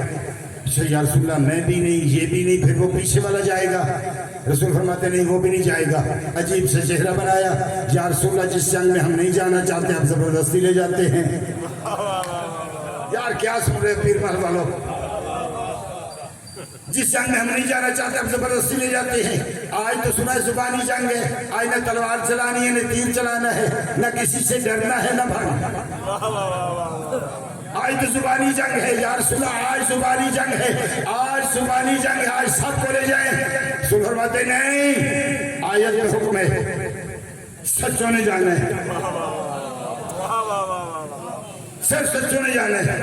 اچھا یا رسول اللہ میں بھی نہیں، یہ بھی نہیں، پھر وہ پیچھے والا جائے گا؟ رسول فرماتے ہیں نہیں وہ بھی نہیں جائے گا۔ عجیب سے چہرہ بنایا، یا رسول اللہ جس جنگ میں ہم نہیں جانا چاہتے آپ زبردستی لے جاتے ہیں۔ یار کیا سن رہے پیر محل والوں، جس جنگ میں ہم نہیں جانا چاہتے اب زبردستی لے جاتے ہیں۔ آج تو سنا ہے زبانی جنگ ہے، آج نہ تلوار چلانی ہے نہ تیر چلانا ہے، نہ کسی سے ڈرنا ہے نہ بھاگنا۔ آج تو زبانی جنگ ہے، یا رسول اللہ آج زبانی جنگ ہے، آج زبانی جنگ ہے، آج سب کو لے جائیں۔ رسول فرماتے نہیں، آیت میں حکم ہے سچوں نے جانا ہے، صرف سچوں نے جانا ہے۔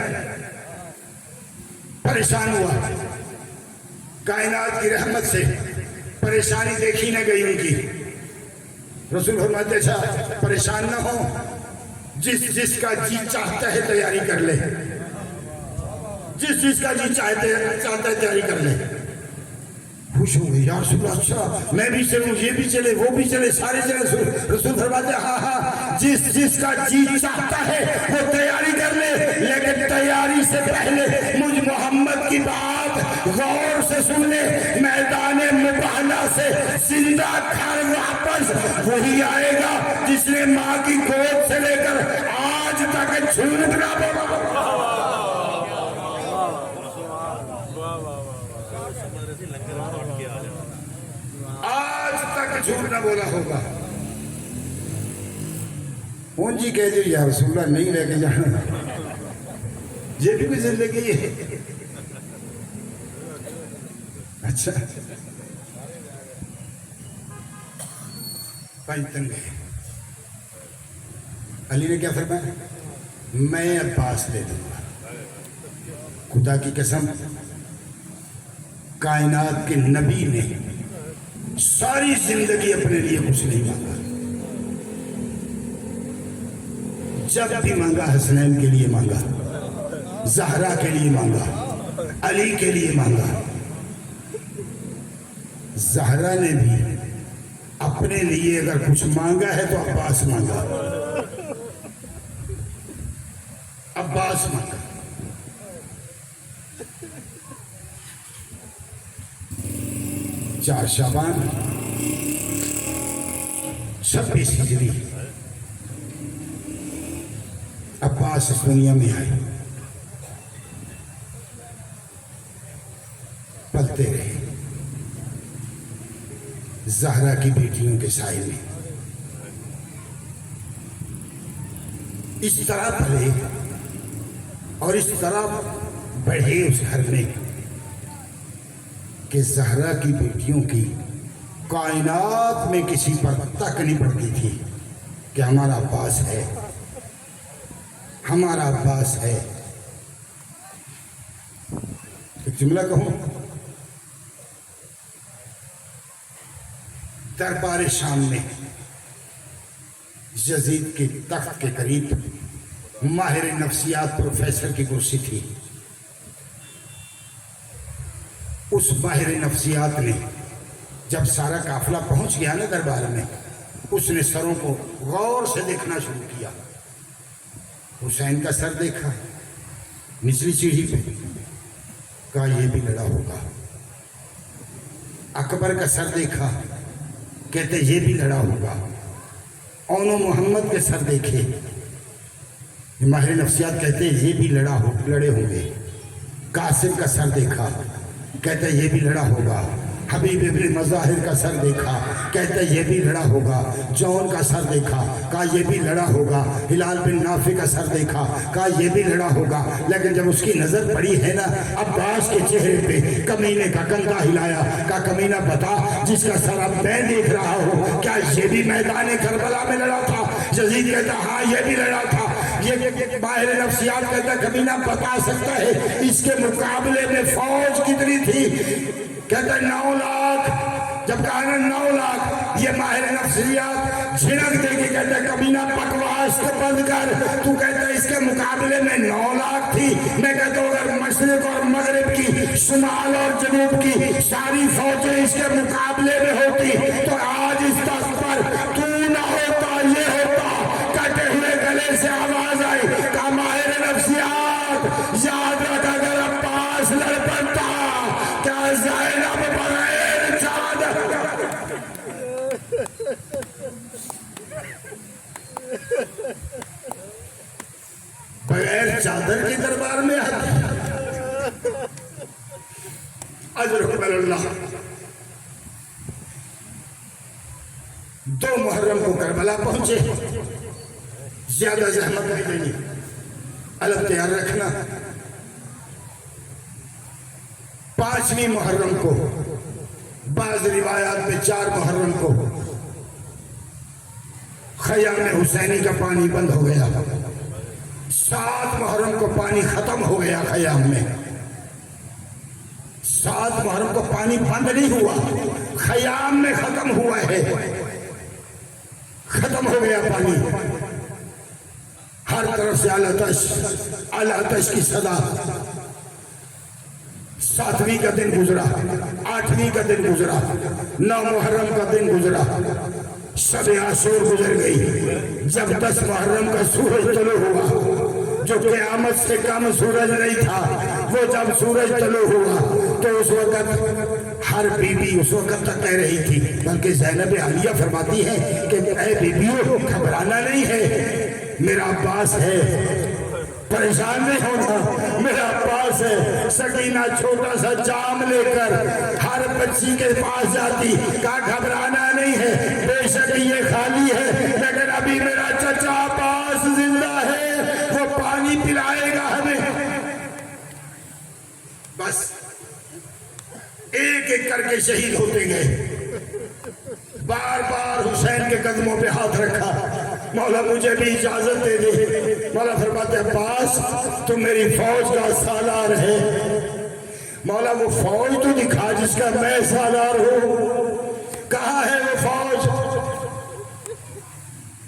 پریشان ہوا، کائنات کی رحمت سے پریشانی دیکھی نہ گئی ان کی۔ رسول فرماتے اچھا پریشان نہ ہو، جس کا جی چاہتا ہے تیاری کر لے، جس کا جی چاہتا ہے تیاری کر لے۔ خوش ہو گئے، یا رسول اللہ اچھا میں بھی چلوں، یہ بھی چلے وہ بھی چلے، سارے چلے۔ رسول فرماتے ہاں جس کا جی چاہتا ہے وہ تیاری کر لے، لیکن تیاری سے پہلے مجھ محمد کی بات غور سے سن لے، میدان مباہلہ سے زندہ گھر واپس وہی آئے گا جس نے ماں کی گود سے لے کر آج تک جھوٹ نہ بولا۔ آج تک جھوٹ نہ بولا ہوگا۔ اون جی کہہ دے یا رسول اللہ نہیں لے کے جانا، یہ بھی کوئی زندگی ہے؟ اچھا بھائی تنگ ہے۔ علی نے کیا فرمایا؟ میں عباس دے دوں گا۔ خدا کی قسم کائنات کے نبی نے ساری زندگی اپنے لیے کچھ نہیں مانگا، جب بھی مانگا حسنین کے لیے مانگا، زہرا کے لیے مانگا، علی کے لیے مانگا۔ زہرا نے بھی اپنے لیے اگر کچھ مانگا ہے تو عباس مانگا، عباس مانگا۔ چار شعبان 26 ہجری عباس اس دنیا میں آئے، پلتے رہے زہرا کی بیٹیوں کے سائے میں، اس طرح پلے اور اس طرح بڑھے اس گھر میں کہ زہرا کی بیٹیوں کی کائنات میں کسی پر تک نہیں پڑتی تھی کہ ہمارا عباس ہے، ہمارا عباس ہے۔ ایک جملہ کہوں، دربار شام میں یزید کے تخت کے قریب ماہر نفسیات پروفیسر کی کرسی تھی۔ اس ماہر نفسیات نے جب سارا قافلہ پہنچ گیا نا دربار میں، اس نے سروں کو غور سے دیکھنا شروع کیا۔ حسین کا سر دیکھا نچلی سیڑھی پہ، کہا یہ بھی لڑا ہوگا۔ اکبر کا سر دیکھا، کہتے یہ بھی لڑا ہوگا۔ اون و محمد کے سر دیکھے، ماہر نفسیات کہتے یہ بھی لڑے ہوں گے۔ قاسم کا سر دیکھا، کہتے یہ بھی لڑا ہوگا۔ حبیب ابن مظاہر کا سر دیکھا، کہتے یہ بھی لڑا ہوگا۔ جون کا سر دیکھا، کہا یہ بھی لڑا ہوگا۔ ہلال بن نافع کا سر دیکھا، کہا یہ بھی لڑا ہوگا۔ لیکن جب اس کی نظر پڑی ہے نا عباس کے چہرے پہ، کمینے کا کندھا ہلایا، کہا کمینہ بتا جس کا سر اب میں دیکھ رہا ہوں کیا یہ بھی میدان کربلا میں لڑا تھا؟ یزید کہتا ہاں یہ بھی لڑا تھا۔ یہ ماہر نفسیات کہتا کمینہ بتا سکتا ہے اس کے مقابلے میں فوج کتنی تھی؟ کہتا ہے 9 لاکھ۔ جب کہا نا 9 لاکھ، یہ ماہر نفسیات جھنک دے کے کہتا ہے کمینہ بکواس کو بند کر، تو کہتا ہے اس کے مقابلے میں 9 لاکھ تھی۔ میں کہتا ہوں اگر مشرق اور مغرب کی شمال اور جنوب کی ساری فوجیں اس کے مقابلے میں ہوتی تو آج اس تخت پر تو نہ ہوتا، یہ ہوتا۔ کٹے ہوئے گلے سے آواز آئی کہ ماہر نفسیات یاد رکھ، اگر عباس لڑ پڑتا کیا زینب بغیر چادر بغیر چادر کے دربار میں آتی؟ اجرکم اللہ۔ 2 محرم کو کربلا پہنچے، زیادہ زحمت نہیں لینی، علم تیار رکھنا۔ 5ویں محرم کو، بعض روایات میں 4 محرم کو خیام حسینی کا پانی بند ہو گیا۔ 7 محرم کو پانی ختم ہو گیا خیام میں۔ 7 محرم کو پانی بند نہیں ہوا، خیام میں ختم ہوا ہے، ختم ہو گیا پانی۔ ہر طرف سے آلاتش کی صدا۔ 7ویں کا دن گزرا، 8ویں کا دن گزرا، 9 محرم کا دن گزرا، شب عاشور گزر گئی۔ جب 10 محرم کا سورج طلوع ہوا، جو قیامت سے کم سورج نہیں تھا، وہ جب سورج طلوع ہوا تو اس وقت ہر بی بی اس وقت تک کہہ رہی تھی، بلکہ زینب عالیہ فرماتی ہے کہ اے بیبیوں گھبرانا نہیں ہے، میرا عباس ہے، پریشان نہیں ہونا، میرا عباس ہے۔ سکینہ چھوٹا سا جام لے کر ہر بچی کے پاس جاتی، کہا گھبرانا نہیں ہے، بے شک یہ خالی ہے لیکن ابھی میرا چچا عباس زندہ ہے، وہ پانی پلائے گا ہمیں۔ بس ایک ایک کر کے شہید ہوتے گئے۔ بار بار حسین کے قدموں پہ ہاتھ رکھا، مولا مجھے بھی اجازت دے دے۔ مولا فرماتے ہیں عباس تم میری فوج کا سالار ہے، مولا وہ فوج تو دکھا جس کا میں سالار ہوں، کہاں ہے وہ فوج؟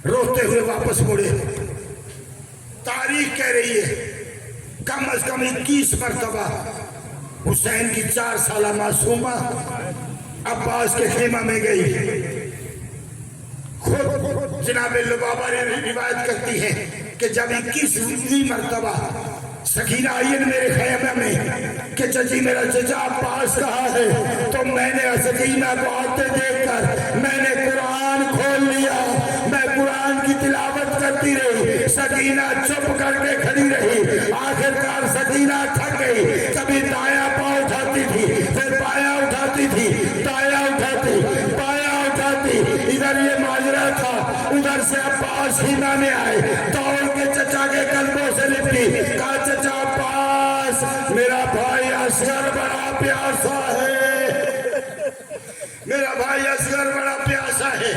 روتے ہوئے واپس مڑے۔ تاریخ کہہ رہی ہے کم از کم 21 مرتبہ حسین کی 4 سالہ معصومہ عباس کے خیمہ میں گئی۔ خود جناب لبابہ نے روایت کرتی ہے کہ جب 21ویں مرتبہ سکینہ آئی میرے خیمہ میں کہ چچی میرا چچا عباس کہا ہے، تو میں نے سکینہ کو آتے دیکھ کر میں نے قرآن کھول لیا، میں قرآن کی تلاوت کرتی رہی، سکینہ چپ کر کے کھڑی رہی۔ آخر کار سکینہ تھک گئی، کبھی دایاں پاؤں اٹھاتی تھی، پھر بایاں اٹھاتی تھی، دایاں اٹھاتی، بایاں اٹھاتی۔ ادھر یہ ماجرا تھا، ادھر سے عباس خیمہ میں آئے، دوڑ کے چچا کے قلبوں سے لپٹی، کہا چچا عباس میرا بھائی اصغر بڑا پیاسا ہے، میرا بھائی اصغر بڑا پیاسا ہے۔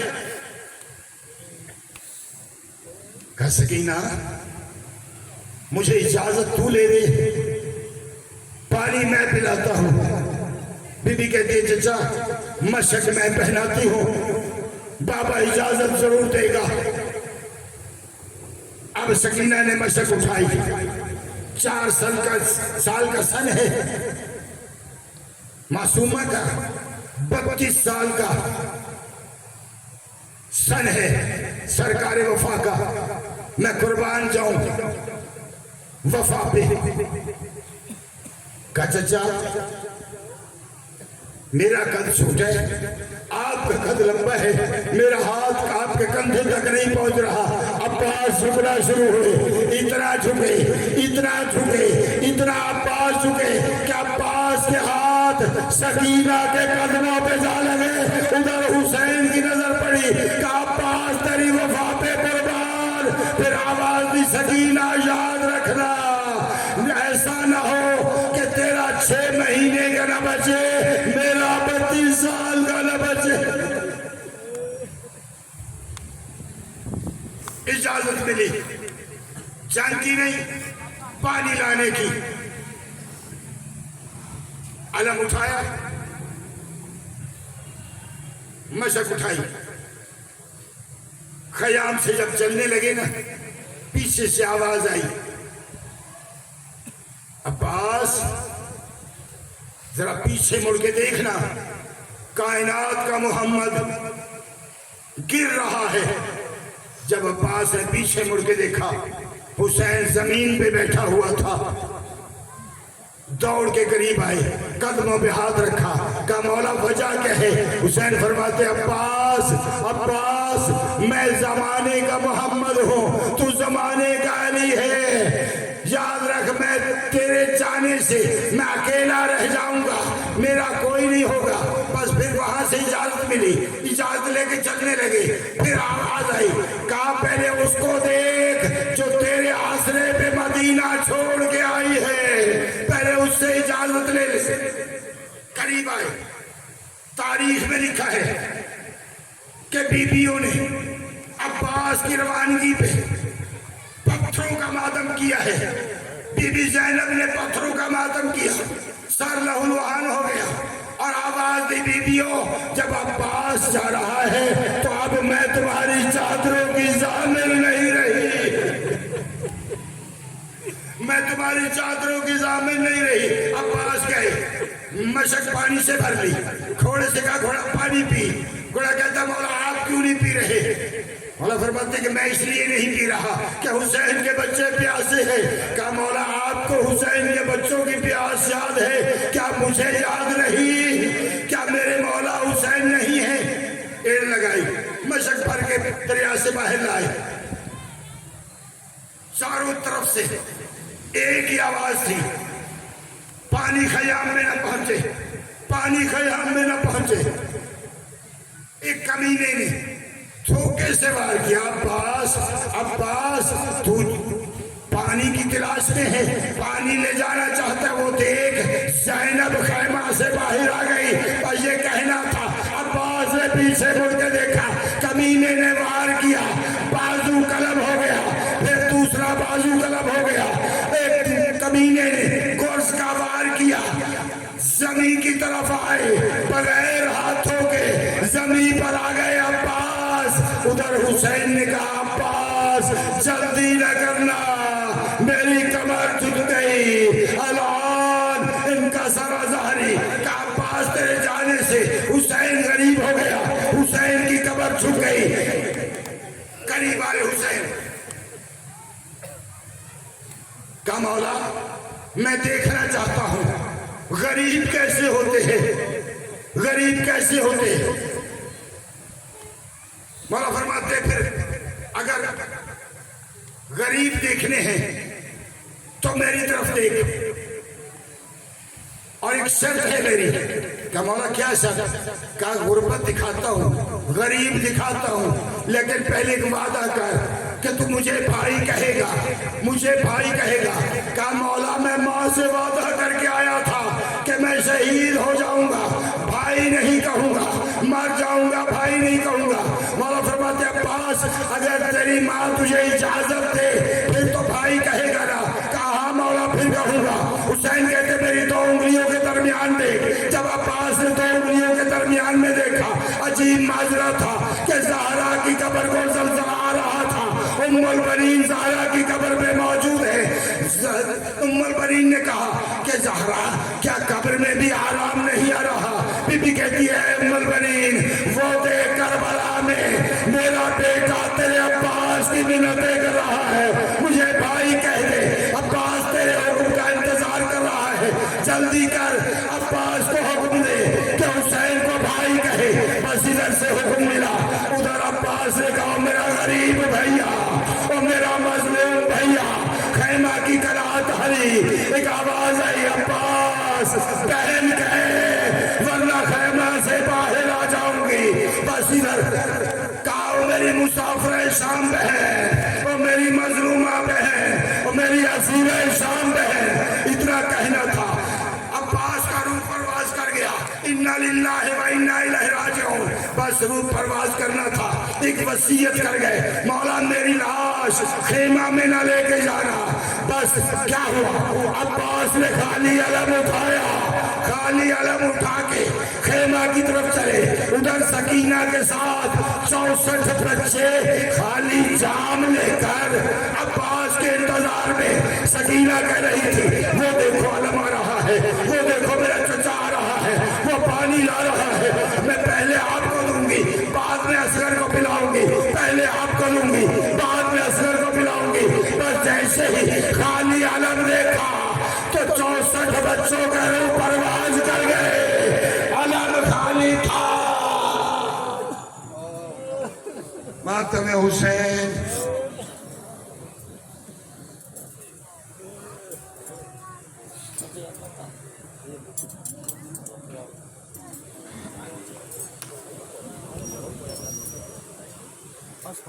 کہا سکینہ مجھے اجازت تو لے دے، پانی میں پلاتا ہوں۔ بی بی کہتی ہے چچا مشک میں پہناتی ہوں، بابا اجازت ضرور دے گا۔ اب سکینہ نے مشک اٹھائی، 4 سال کا سن ہے معصومہ کا، 32 سال کا سن ہے سرکار وفا کا، میں قربان جاؤں وفا پہ۔ کہا چچا میرا قد چھوٹا ہے، آپ کا قد لمبا ہے، میرا ہاتھ آپ کے کندھے تک نہیں پہنچ رہا۔ عباس جھکنا شروع ہوئے، اتنا جھکے، اتنا جھکے، اتنا عباس جھکے کہ عباس کے ہاتھ سکینہ کے قدموں پہ جا لگے۔ ادھر حسین کی نظر پڑی کہ عباس تیری وفا پہ قربان۔ پھر آواز دی سکینہ یاد رکھنا ایسا نہ ہو کہ تیرا 6 مہینے کا نہ بچے، میرا 32 سال کا نہ بچے۔ اجازت ملی جنگ کی نہیں، پانی لانے کی۔ علم اٹھایا، مشک اٹھائی، خیام سے جب چلنے لگے نا پیچھے سے آواز آئی عباس ذرا پیچھے مڑ کے دیکھنا، کائنات کا محمد گر رہا ہے۔ جب عباس نے پیچھے مڑ کے دیکھا، حسین زمین پہ بیٹھا ہوا تھا۔ دوڑ کے قریب آئے، قدموں پہ ہاتھ رکھا، کہا مولا وجہ کیا ہے؟ حسین فرماتے عباس عباس میں زمانے کا محمد ہوں، تو زمانے کا علی ہے، یاد رکھ میں تیرے جانے سے میں اکیلا رہ جاؤں گا، میرا کوئی نہیں ہوگا۔ بس پھر وہاں سے اجازت ملی، اجازت لے کے چلنے لگے۔ پھر آواز آئی، کہا پہلے اس کو دیکھ جو تیرے آسرے پہ مدینہ چھوڑ کے آئی ہے، پہلے اس سے اجازت لے لے۔ قریب آئے، تاریخ میں لکھا ہے کہ بیویوں نے عباس کی روانگی پہ پتھروں کا ماتم کیا ہے۔ بی بی زینب نے پتھروں کا ماتم کیا، سر لہولوہان ہو گیا، اور آواز دی بیویوں جب عباس جا رہا ہے تو اب میں تمہاری چادروں کی ضامن نہیں رہی، میں تمہاری چادروں کی ضامن نہیں رہی۔ عباس گئے، مشک پانی سے بھر لی، گھوڑے سے کہا گھوڑا پانی پی۔ گھوڑا کہتا مولا آپ کیوں نہیں پی رہے؟ مولا فرماتے کہ میں اس لیے نہیں پی رہا کہ حسین کے بچے پیاسے ہیں۔ کہا مولا آپ کو حسین کے بچوں کی پیاس یاد ہے، کیا مجھے یاد نہیں؟ کیا میرے مولا حسین نہیں ہے؟ ایڑ لگائی، مشک بھر کے دریا سے باہر لائے۔ چاروں طرف سے ایک ہی آواز تھی، پانی خیام میں نہ پہنچے، پانی خیام میں نہ پہنچے۔ ایک کمینے نے تھوکے سے وار کیا، عباس عباس تو پانی کی تلاش میں ہے، پانی لے جانا چاہتا ہے، وہ دیکھ زینب خیمہ سے باہر آ گئی۔ اور یہ کہنا تھا، عباس نے پیچھے مڑ کے دیکھا، کمینے نے وار کیا، بازو قلم ہو گیا، پھر دوسرا بازو قلم ہو گیا۔ ایک کمینے نے گرز کا وار کیا، زمین کی طرف آئے، بغیر ہاتھوں کے زمین پر آ گئے عباس۔ ادھر حسین نے کہا عباس جلدی نہ کرنا، میری کمر جھک گئی، الان ان کا سر ظاہری۔ کہا عباس تیرے جانے سے حسین غریب ہو گیا، حسین کی کمر جھک گئی۔ قریب آئے حسین، کہا مولا میں دیکھنا چاہتا ہوں غریب کیسے ہوتے ہیں، غریب کیسے ہوتے ہیں۔ مولا فرماتے پھر اگر غریب دیکھنے ہیں تو میری طرف دیکھ، اور ایک شرط ہے میری۔ کہا مولا کیا شرط؟ کہا غربت دکھاتا ہوں، غریب دکھاتا ہوں، لیکن پہلے ایک وعدہ کر کہ تو مجھے بھائی کہے گا، مجھے بھائی کہے گا۔ کہا مولا میں ماں سے وعدہ کر کے آیا تھا کہ میں شہید ہو جاؤں گا، بھائی نہیں کہوں گا، مر جاؤں گا، بھائی نہیں کہوں گا۔ مولا فرماتے عباس اگر تیری ماں تجھے اجازت دے پھر تو بھائی کہے گا نا؟ کہا ہاں مولا پھر کہوں گا۔ حسین کہتے میری دو انگلیوں کے درمیان دیکھ۔ جب عباس نے دو انگلیوں کے درمیان میں دیکھا، عجیب ماجرا تھا کہ زہرا کی قبر کو زلزلہ آ رہا تھا، ام البنین زہرا کی قبر میں موجود ہے۔ ام البنین نے کہا کہ زہرا کیا قبر میں بھی آرام نہیں آ رہا؟ بی بی کہتی ہے ام البنین وہ دیکھ کربلا میں میرا بیٹا تیرے عباس کی منتیں کر رہا ہے، مجھے بھائی کہہ دے، عباس تیرے حکم کا انتظار کر رہا ہے، جلدی کر عباس کو حکم دے کہ حسین کو بھائی کہے۔ بس ادھر سے حکم ملا، ادھر عباس نے کہا میرا غریب بھیا اور میرا مظلوم بھیا، خیمہ کی قرات ہلی، ایک آواز آئی عباس بہن کہے ورنہ خیمہ سے باہر آ جاؤں گی۔ بس ادھر کہا میری مسافر شام بہن اور میری مظلومہ بہن اور میری اسیر شام بہن، اتنا کہنا تھا۔ عباس کا روح پرواز کر گیا، انا للہ و انا الیہ راجعون، بس روح پرواز کرنا تھا۔ ایک وصیت کر گئے، مولا میری لاش خیمہ میں نہ لے کے جانا۔ بس کیا ہوا؟ عباس نے خالی علم اٹھایا، خالی علم اٹھا کے خیمہ کی طرف چلے۔ ادھر سکینہ کے ساتھ 64 بچے خالی جام لے کر عباس کے انتظار میں۔ سکینہ کہہ رہی تھی وہ دیکھو علم آ رہا ہے، وہ دیکھو میرا چچا جیسے ہی خالی علم دیکھا تو 64 بچوں کے روح پرواز کر گئے، علم خالی تھا۔ ماتم حسین بس